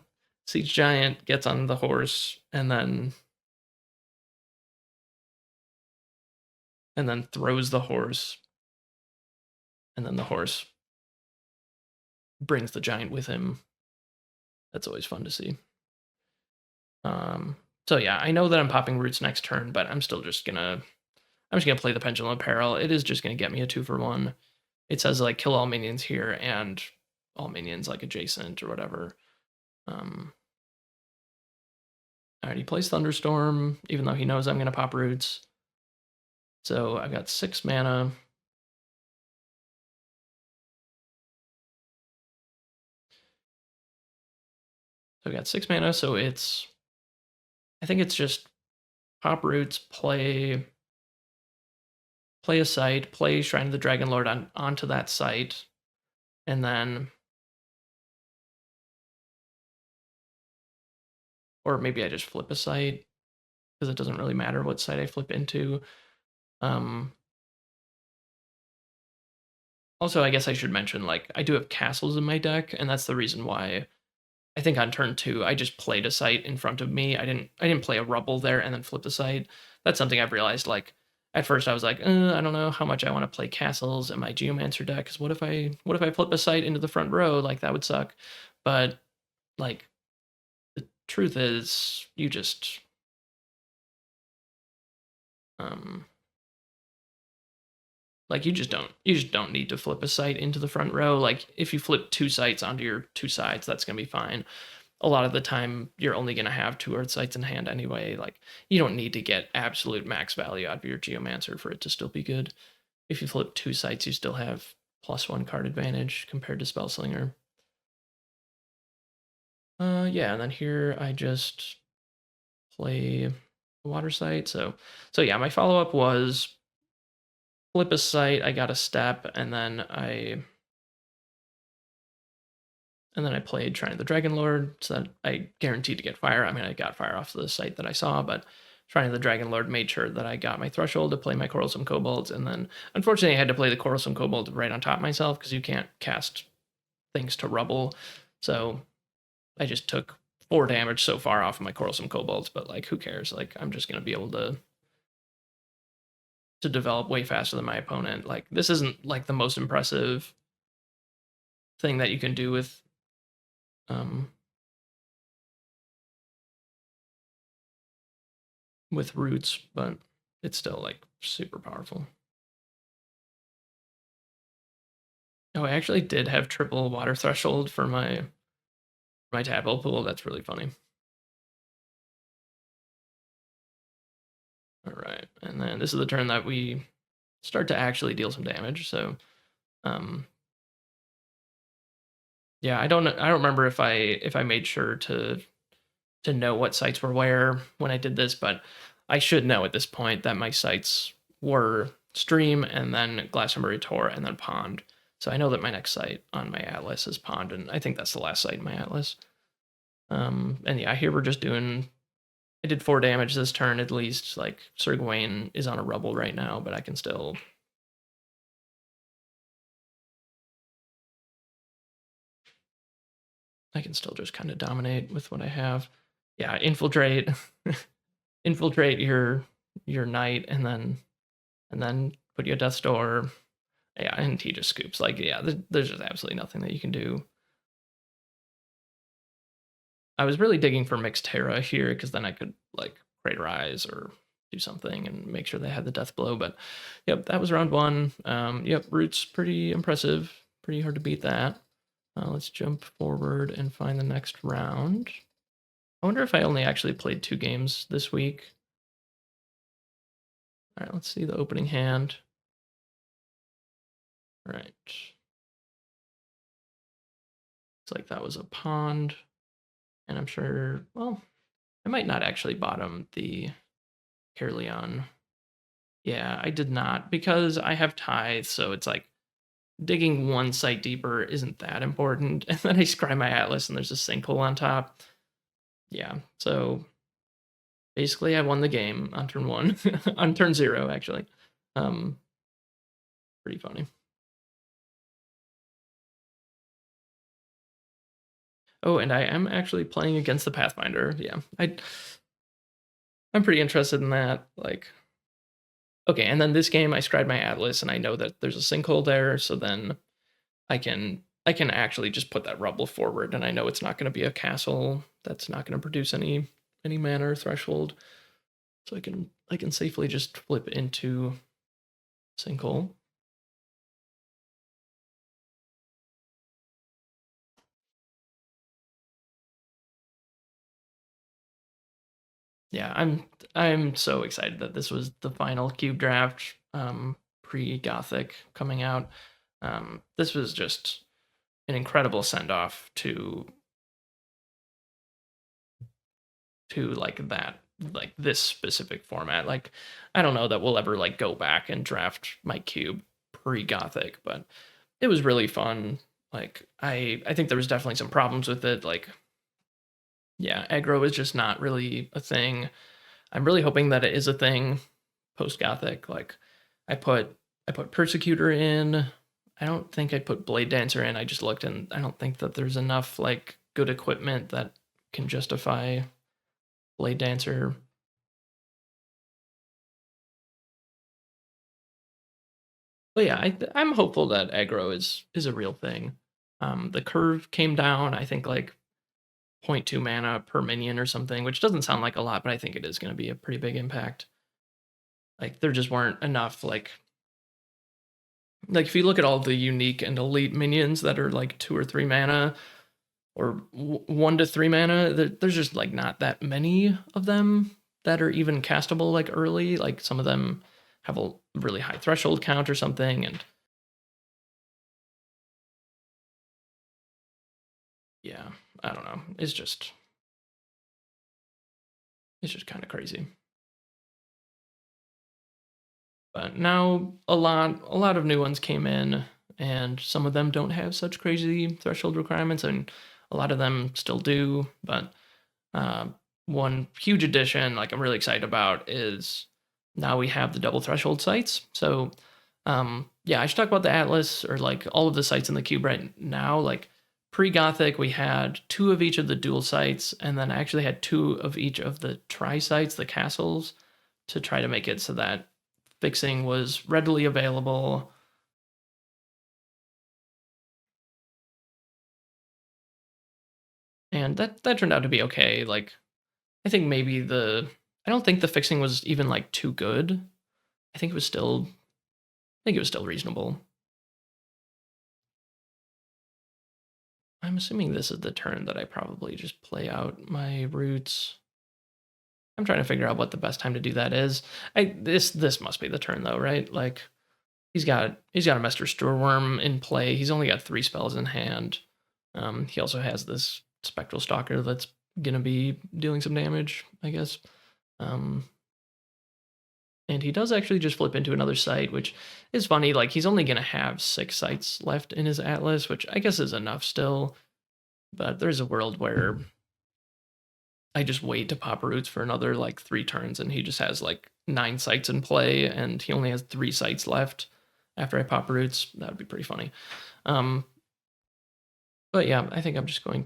Siege Giant gets on the horse and then throws the horse, and then the horse brings the giant with him. That's always fun to see. Um, so yeah, I know that I'm popping roots next turn, but I'm just gonna play the Pendulum of Peril. It is just gonna get me a 2-for-1. It says like kill all minions here and all minions like adjacent or whatever. Alright, he plays Thunderstorm, even though he knows I'm gonna pop roots. So I've got 6 mana. So I got 6 mana, so I think it's just pop roots, play a site, play Shrine of the Dragon Lord onto that site, and then, or maybe I just flip a site because it doesn't really matter what site I flip into. Um, Also, I guess I should mention, like, I do have castles in my deck, and that's the reason why I think on turn 2 I just played a site in front of me. I didn't play a rubble there and then flip the site. That's something I've realized. Like at first I was like, I don't know how much I want to play castles in my Geomancer deck. Because what if I flip a site into the front row? Like that would suck. But like the truth is, um you just don't need to flip a site into the front row. Like if you flip 2 sites onto your 2 sides, that's gonna be fine. A lot of the time you're only going to have 2 earth sites in hand anyway. Like you don't need to get absolute max value out of your Geomancer for it to still be good. If you flip 2 sites, you still have +1 card advantage compared to Spellslinger. Yeah, and then here I just play a water site. So yeah, my follow up was flip a site. I got a step, and then I played Shrine of the Dragon Lord, so that I guaranteed to get fire. I mean, I got fire off the site that I saw, but Shrine of the Dragon Lord made sure that I got my threshold to play my Quarrelsome Kobolds, and then unfortunately I had to play the Quarrelsome Kobold right on top of myself because you can't cast things to rubble. So I just took 4 damage so far off of my Quarrelsome Kobolds, but like who cares? Like I'm just gonna be able to develop way faster than my opponent. Like this isn't like the most impressive thing that you can do um with roots, but it's still like super powerful. Oh, I actually did have triple water threshold for my tadpole pool. That's really funny. All right, and then this is the turn that we start to actually deal some damage. So, um, yeah, I don't remember if I made sure to know what sites were where when I did this, but I should know at this point that my sites were Stream and then Glastonbury Tor and then Pond. So I know that my next site on my atlas is Pond, and I think that's the last site in my atlas. And yeah, here we're just doing. I did 4 damage this turn at least. Like Sir Gawain is on a rubble right now, but I can still. I can still just kind of dominate with what I have. Yeah, infiltrate, infiltrate your knight, and then put you a Death's Door. Yeah, and he just scoops. Like, yeah, there's just absolutely nothing that you can do. I was really digging for Mixed Terra here because then I could like Craterize or do something and make sure they had the death blow. But yep, that was round 1. Yep, Root's pretty impressive. Pretty hard to beat that. Let's jump forward and find the next round. I wonder if I only actually played 2 games this week. All right, let's see the opening hand. All right. Looks like that was a pond. And I'm sure, well, I might not actually bottom the Caerleon. Yeah, I did not because I have tithe, so it's like digging one site deeper isn't that important. And then I scry my atlas and there's a sinkhole on top. Yeah, so basically I won the game on turn one, on turn zero actually. Um, Pretty funny. Oh, and I am actually playing against the Pathfinder. Yeah, I'm pretty interested in that. Like, okay, and then this game I scried my atlas and I know that there's a sinkhole there, so then I can actually just put that rubble forward, and I know it's not going to be a castle that's not going to produce any mana or threshold, so I can safely just flip into sinkhole. Yeah, I'm so excited that this was the final cube draft, pre Gothic coming out. This was just an incredible send off to like that, like this specific format. Like I don't know that we'll ever like go back and draft my cube pre Gothic, but it was really fun. Like I think there was definitely some problems with it. Like yeah, aggro is just not really a thing. I'm really hoping that it is a thing post Gothic. Like I put I put Persecutor in. I don't think I put Blade Dancer in. I just looked and I don't think that there's enough like good equipment that can justify Blade Dancer. But yeah, I'm hopeful that aggro is a real thing. The curve came down, I think like 0.2 mana per minion or something, which doesn't sound like a lot, but I think it is going to be a pretty big impact. Like there just weren't enough like if you look at all the unique and elite minions that are like 2 or 3 mana or 1 to 3 mana, there's just like not that many of them that are even castable like early. Like some of them have a really high threshold count or something, and yeah, I don't know. It's just kind of crazy. But now a lot of new ones came in, and some of them don't have such crazy threshold requirements, and a lot of them still do. But uh, one huge addition, like I'm really excited about, is now we have the double threshold sites. So yeah, I should talk about the Atlas or like all of the sites in the cube right now. Like pre-Gothic, we had 2 of each of the dual sites, and then I actually had 2 of each of the tri sites, the castles, to try to make it so that fixing was readily available. And that turned out to be okay. Like I think maybe I don't think the fixing was even like too good. I think it was still I think it was still reasonable. I'm assuming this is the turn that I probably just play out my roots. I'm trying to figure out what the best time to do that is. This must be the turn though, right? Like he's got a Master Storeworm in play. He's only got 3 spells in hand. He also has this Spectral Stalker that's gonna be dealing some damage, I guess. Um, and he does actually just flip into another site, which is funny. Like he's only gonna have 6 sites left in his atlas, which I guess is enough still. But there's a world where I just wait to pop roots for another like 3 turns, and he just has like 9 sites in play, and he only has 3 sites left after I pop roots. That would be pretty funny. Um, but yeah, I think I'm just gonna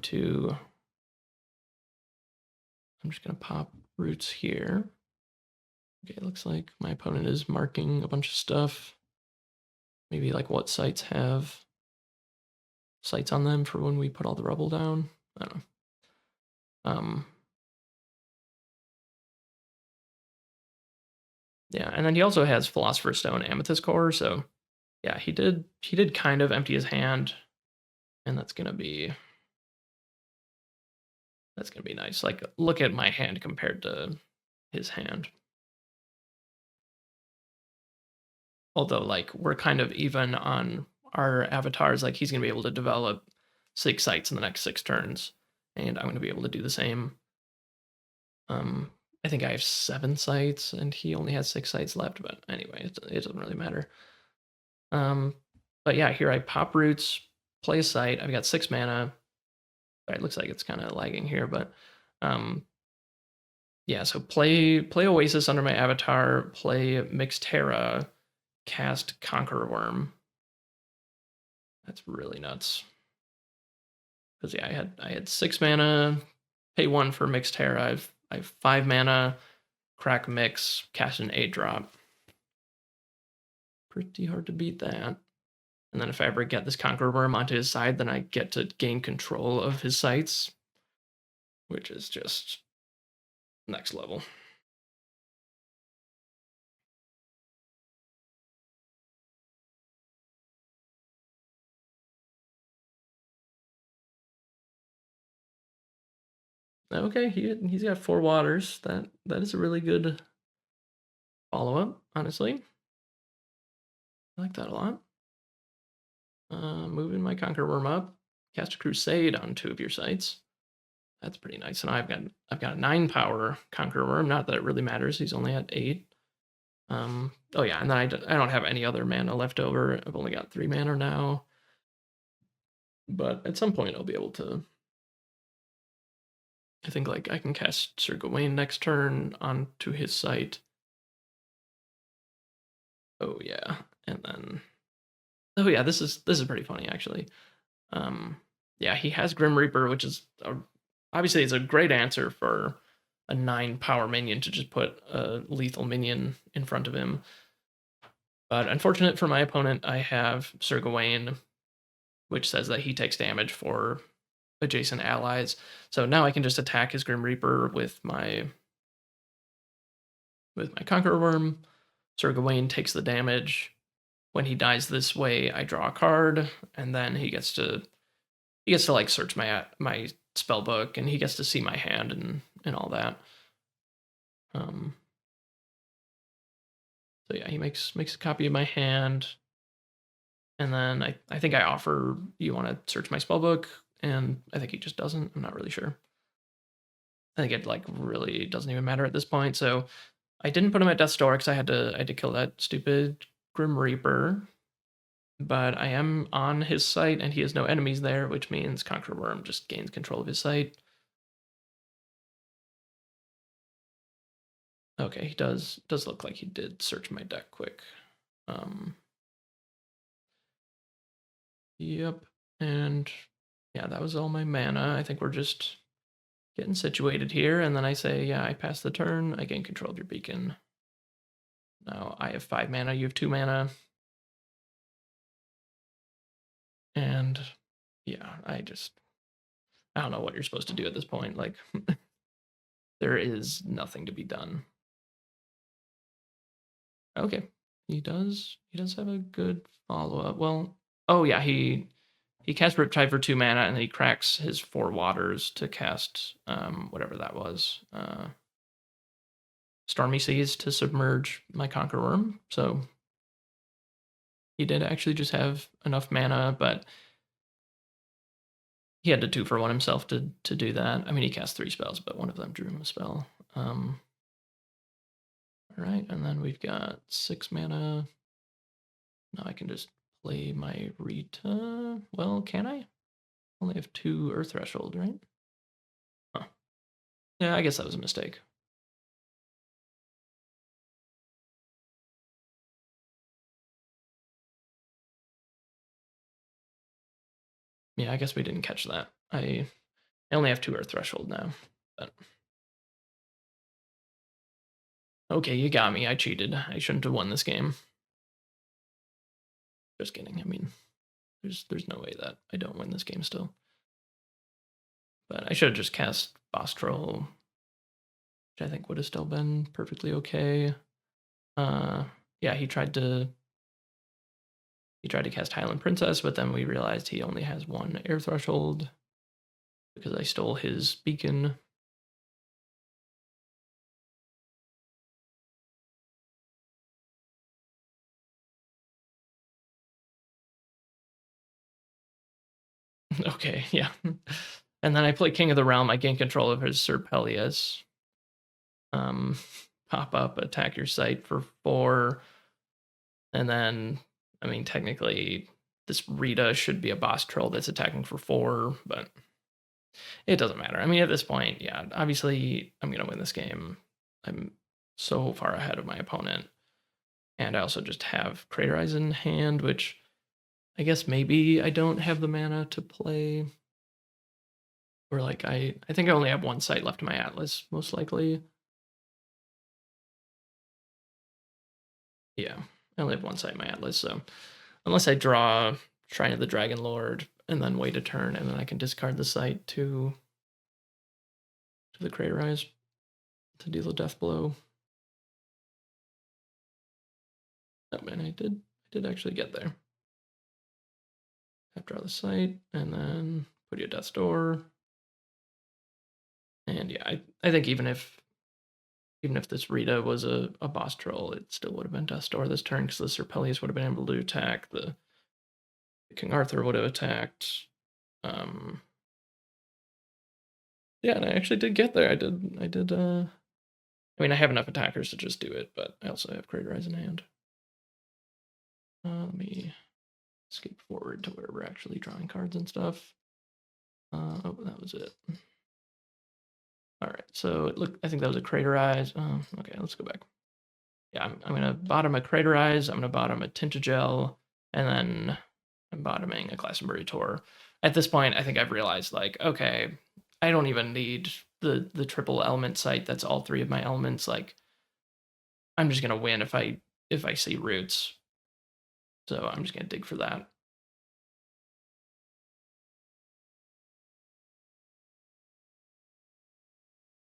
pop roots here. Okay, it looks like my opponent is marking a bunch of stuff. Maybe like what sites have sites on them for when we put all the rubble down. I don't know. Um, yeah, and then he also has Philosopher's Stone, Amethyst Core. So yeah, he did kind of empty his hand, and that's gonna be nice. Like look at my hand compared to his hand. Although like we're kind of even on our avatars, like he's gonna be able to develop 6 sites in the next 6 turns, and I'm gonna be able to do the same. Um, I think I have 7 sites, and he only has 6 sites left. But anyway, it doesn't really matter. But yeah, here I pop roots, play a site. I've got 6 mana. It looks like it's kind of lagging here, but yeah. So play Oasis under my avatar. Play Mixterra. Cast Conqueror Worm. That's really nuts. Because yeah, I had 6 mana. Pay 1 for Mixterra. I have 5 mana. Crack Mix. Cast an 8-drop. Pretty hard to beat that. And then if I ever get this Conqueror Worm onto his side, then I get to gain control of his sites, which is just next level. Okay, he's got 4 waters. That is a really good follow-up, honestly. I like that a lot. Moving my Conqueror Worm up. Cast a Crusade on 2 of your sites. That's pretty nice. And I've got a 9 power Conqueror Worm. Not that it really matters. He's only at 8. Oh yeah, and then I don't have any other mana left over. I've only got 3 mana now. But at some point I'll be able to. I think like I can cast Sir Gawain next turn onto his site. Oh yeah, and then oh yeah, this is pretty funny actually. Yeah, he has Grim Reaper, which is obviously it's a great answer for a 9 power minion to just put a lethal minion in front of him. But unfortunate for my opponent, I have Sir Gawain, which says that he takes damage for adjacent allies. So now I can just attack his Grim Reaper with my Conqueror Worm. Sir Gawain takes the damage. When he dies this way, I draw a card, and then he gets to like search my spell book, and he gets to see my hand and all that. So yeah, he makes a copy of my hand, and then I think I offer, you want to search my spell book, and I think he just doesn't. I'm not really sure. I think it like really doesn't even matter at this point. So I didn't put him at Death's Door because I had to kill that stupid Grim Reaper. But I am on his site and he has no enemies there, which means Conqueror Worm just gains control of his site. Okay, he does look like he did search my deck quick. Yep, and yeah, that was all my mana. I think we're just getting situated here, and then I say, yeah, I pass the turn, I gain control of your beacon. Now I have 5 mana, you have 2 mana. And yeah, I don't know what you're supposed to do at this point. Like, there is nothing to be done. Okay, he does have a good follow-up. Well, oh yeah, he casts Riptide for 2 mana, and then he cracks his 4 waters to cast whatever that was. Stormy Seas to submerge my Conqueror Worm. So he did actually just have enough mana, but he had to 2-for-1 himself to do that. I mean, he cast 3 spells, but one of them drew him a spell. All right, and then we've got 6 mana. Now I can just play my Rita. Well, can I? Only have 2 Earth Threshold, right? Huh. Yeah, I guess that was a mistake. Yeah, I guess we didn't catch that. I only have 2 Earth Threshold now. But okay, you got me. I cheated. I shouldn't have won this game. Just kidding. I mean, there's no way that I don't win this game still. But I should have just cast Boss Troll, which I think would have still been perfectly okay. Yeah, he tried to cast Highland Princess, but then we realized he only has 1 Air Threshold because I stole his beacon. Okay, yeah. And then I play King of the Realm. I gain control of his Sir Pelias. pop up, attack your site for 4, and then, I mean, technically, this Rita should be a boss troll that's attacking for 4, but it doesn't matter. I mean, at this point, yeah, obviously, I'm gonna win this game. I'm so far ahead of my opponent, and I also just have Crater Eyes in hand, which I guess maybe I don't have the mana to play. Or like I think I only have 1 site left in my Atlas, most likely. Yeah, I only have 1 site in my Atlas, so unless I draw Shrine of the Dragon Lord and then wait a turn, and then I can discard the site to the Crater Eyes to deal a death blow. Oh man, I did actually get there. Tap draw the site, and then put you a Death's Door. And yeah, I think even if this Rita was a boss troll, it still would have been Death's Door this turn, because the Serpelius would have been able to attack, the King Arthur would have attacked. Yeah, and I actually did get there. I mean, I have enough attackers to just do it, but I also have Crater Eyes in hand. Let me skip forward to where we're actually drawing cards and stuff. Oh, that was it. All right, so I think that was a Crater Eyes. Okay, let's go back. Yeah, I'm gonna bottom a Crater Eyes. I'm gonna bottom a Tintagel, and then I'm bottoming a Glastonbury Tor. At this point, I think I've realized, like, okay, I don't even need the triple element site that's all 3 of my elements. Like, I'm just gonna win if I see roots. So I'm just gonna dig for that.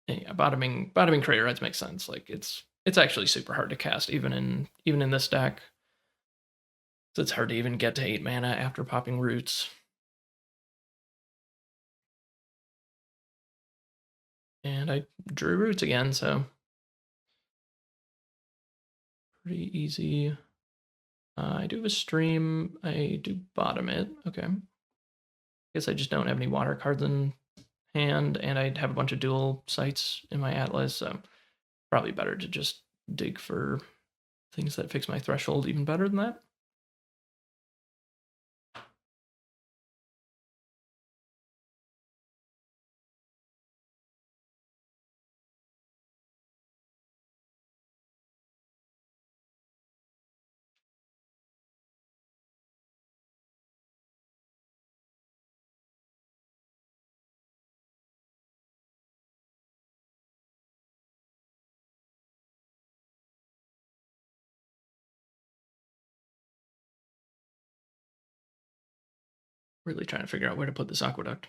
And yeah, bottoming Crater Eyes makes sense. Like, it's actually super hard to cast even in this deck. So it's hard to even get to 8 mana after popping roots. And I drew roots again, so pretty easy. I do have a stream. I do bottom it. Okay. Guess I just don't have any water cards in hand, and I have a bunch of dual sites in my Atlas, so probably better to just dig for things that fix my threshold even better than that. Really trying to figure out where to put this aqueduct.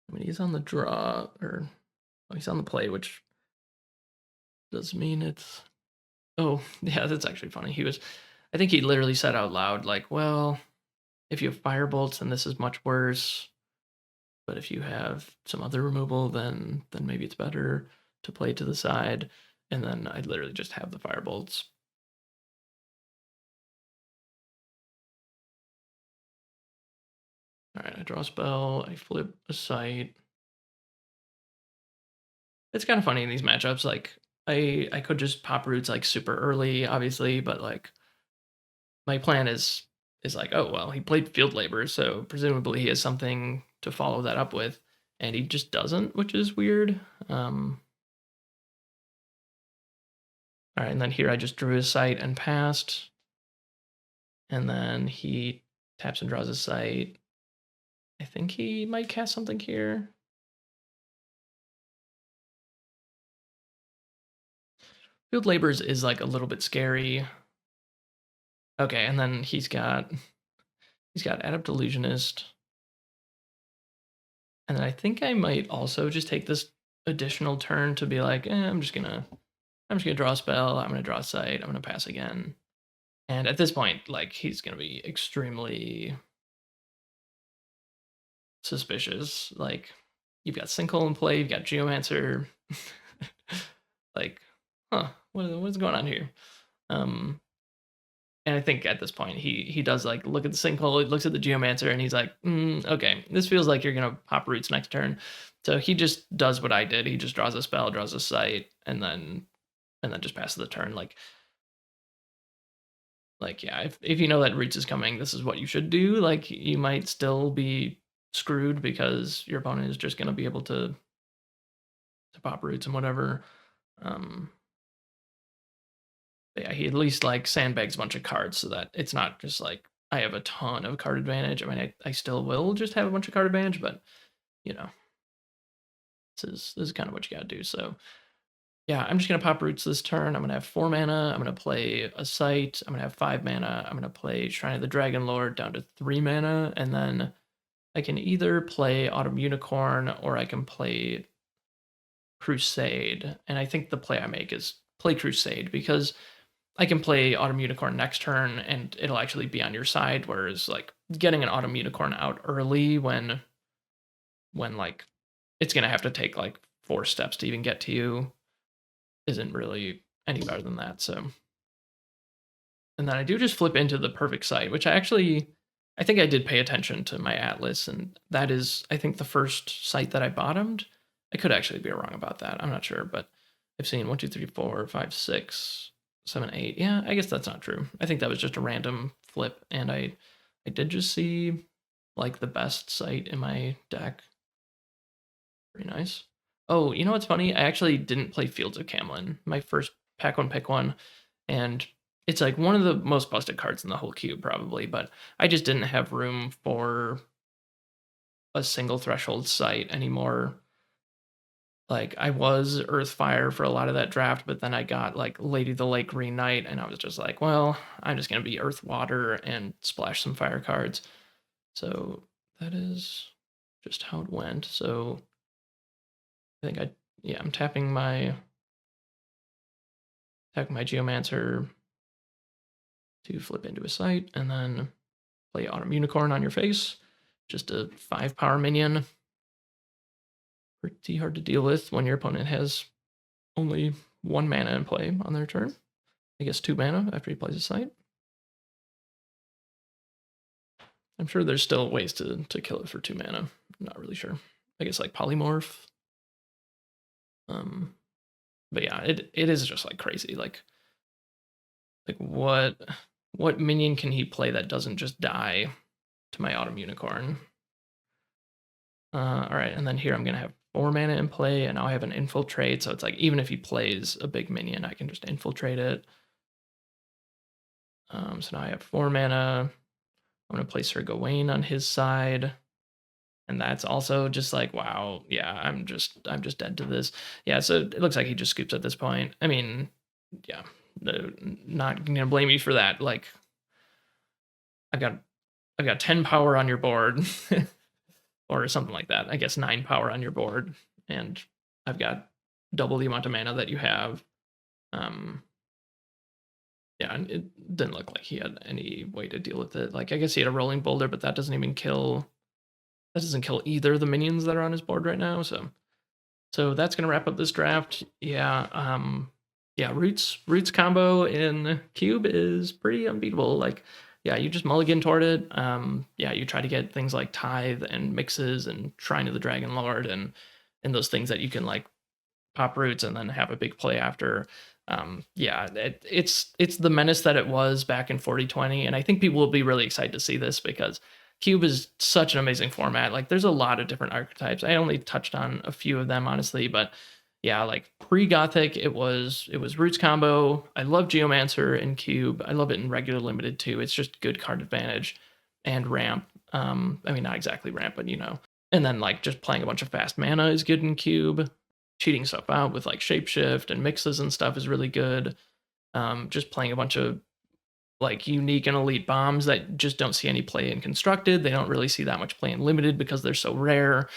I mean, he's on the draw, or he's on the play, which does mean it's. Oh, yeah, that's actually funny. I think he literally said out loud, like, well, if you have Firebolts, then this is much worse. But if you have some other removal, then maybe it's better to play to the side. And then I literally just have the Firebolts. All right, I draw a spell, I flip a site. It's kind of funny in these matchups. Like, I could just pop roots like super early, obviously, but like my plan is like, oh well, he played Field Labor, so presumably he has something to follow that up with, and he just doesn't, which is weird. All right, and then here I just drew his site and passed, and then he taps and draws a site. I think he might cast something here. Field Labors is like a little bit scary. Okay, and then he's got Adept Illusionist. And then I think I might also just take this additional turn to be like, I'm just gonna draw a spell, I'm gonna draw a site, I'm gonna pass again. And at this point, like, he's gonna be extremely suspicious. Like, you've got Sinkhole in play, you've got Geomancer. Like, what's going on here? And I think at this point he does like look at the Sinkhole, he looks at the Geomancer, and he's like, okay, this feels like you're gonna pop roots next turn. So he just does what I did. He just draws a spell, draws a sight, and then just passes the turn. Like yeah, if you know that roots is coming, this is what you should do. Like you might still be screwed because your opponent is just gonna be able to pop roots and whatever. Yeah, he at least like sandbags a bunch of cards so that it's not just like I have a ton of card advantage. I mean, I still will just have a bunch of card advantage, but you know, this is kind of what you got to do. So yeah, I'm just gonna pop roots this turn. I'm gonna have 4 mana. I'm gonna play a sight. I'm gonna have 5 mana. I'm gonna play Shrine of the Dragon Lord down to 3 mana, and then I can either play Autumn Unicorn or I can play Crusade. And I think the play I make is play Crusade because I can play Autumn Unicorn next turn and it'll actually be on your side, whereas like getting an Autumn Unicorn out early when like it's gonna have to take like 4 steps to even get to you isn't really any better than that. So and then I do just flip into the perfect site, which I think I did pay attention to my atlas, and that is I think the first site that I bottomed. I could actually be wrong about that. I'm not sure, but I've seen 1, 2, 3, 4, 5, 6, 7, 8. Yeah, I guess that's not true. I think that was just a random flip, and I did just see like the best site in my deck. Pretty nice. Oh, you know what's funny? I actually didn't play Fields of Camlin, my first pack one pick one, and it's like one of the most busted cards in the whole cube probably, but I just didn't have room for a single threshold site anymore. Like I was Earthfire for a lot of that draft, but then I got like Lady of the Lake Green Knight, and I was just like, well, I'm just gonna be Earth Water and splash some fire cards. So that is just how it went. So I think I'm tapping my Geomancer to flip into a site, and then play Autumn Unicorn on your face. Just a 5 power minion. Pretty hard to deal with when your opponent has only 1 mana in play on their turn. I guess 2 mana after he plays a site. I'm sure there's still ways to kill it for 2 mana. I'm not really sure. I guess like Polymorph. But yeah, it is just like crazy. Like what minion can he play that doesn't just die to my Autumn Unicorn? All right, and then here I'm gonna have 4 mana in play, and now I have an Infiltrate, so it's like even if he plays a big minion, I can just infiltrate it. So now I have 4 mana. I'm gonna play Sir Gawain on his side, and that's also just like wow, yeah, I'm just dead to this. Yeah, so it looks like he just scoops at this point. I mean, yeah, not gonna blame you for that. Like, I've got 10 power on your board. Or something like that. I guess 9 power on your board, and I've got double the amount of mana that you have. Yeah, and it didn't look like he had any way to deal with it. Like I guess he had a rolling boulder, but that doesn't even kill. That doesn't kill either of the minions that are on his board right now. So that's gonna wrap up this draft. Yeah, yeah, roots combo in cube is pretty unbeatable. Like yeah, you just mulligan toward it. Yeah, you try to get things like Tithe and Mixes and Shrine of the Dragon Lord and those things that you can like pop roots and then have a big play after. Yeah, it's the menace that it was back in 4020, and I think people will be really excited to see this because Cube is such an amazing format. Like there's a lot of different archetypes. I only touched on a few of them honestly, but yeah, like pre-Gothic, it was Roots combo. I love Geomancer in Cube. I love it in regular limited too. It's just good card advantage and ramp. I mean, not exactly ramp, but you know. And then like just playing a bunch of fast mana is good in Cube. Cheating stuff out with like Shapeshift and Mixes and stuff is really good. Just playing a bunch of like unique and elite bombs that just don't see any play in Constructed. They don't really see that much play in Limited because they're so rare.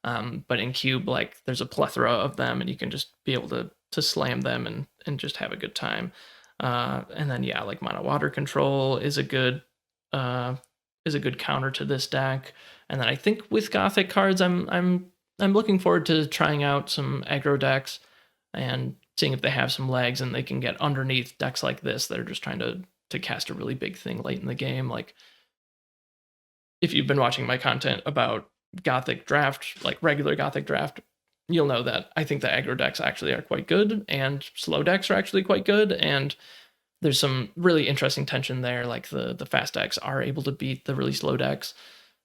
But in Cube, like there's a plethora of them, and you can just be able to slam them and just have a good time. And then yeah, like Mono Water Control is a good counter to this deck. And then I think with Gothic cards, I'm looking forward to trying out some aggro decks and seeing if they have some legs and they can get underneath decks like this that are just trying to to cast a really big thing late in the game. Like, if you've been watching my content about Gothic draft, like regular Gothic draft, you'll know that I think the aggro decks actually are quite good, and slow decks are actually quite good, and there's some really interesting tension there. Like the fast decks are able to beat the really slow decks,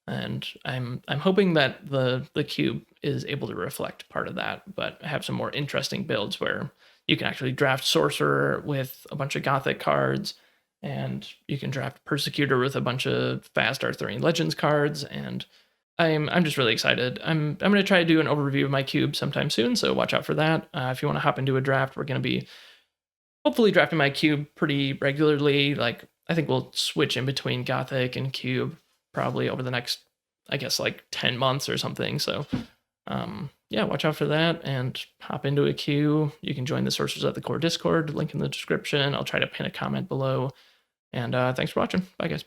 and I'm hoping that the cube is able to reflect part of that, but have some more interesting builds where you can actually draft Sorcerer with a bunch of Gothic cards, and you can draft Persecutor with a bunch of fast Arthurian Legends cards, and I'm just really excited. I'm going to try to do an overview of my cube sometime soon, so watch out for that. If you want to hop into a draft, we're going to be hopefully drafting my cube pretty regularly. Like, I think we'll switch in between Gothic and cube probably over the next, I guess, like 10 months or something. So yeah, watch out for that and hop into a queue. You can join the Sorcerers at the Core Discord, link in the description. I'll try to pin a comment below. And thanks for watching. Bye, guys.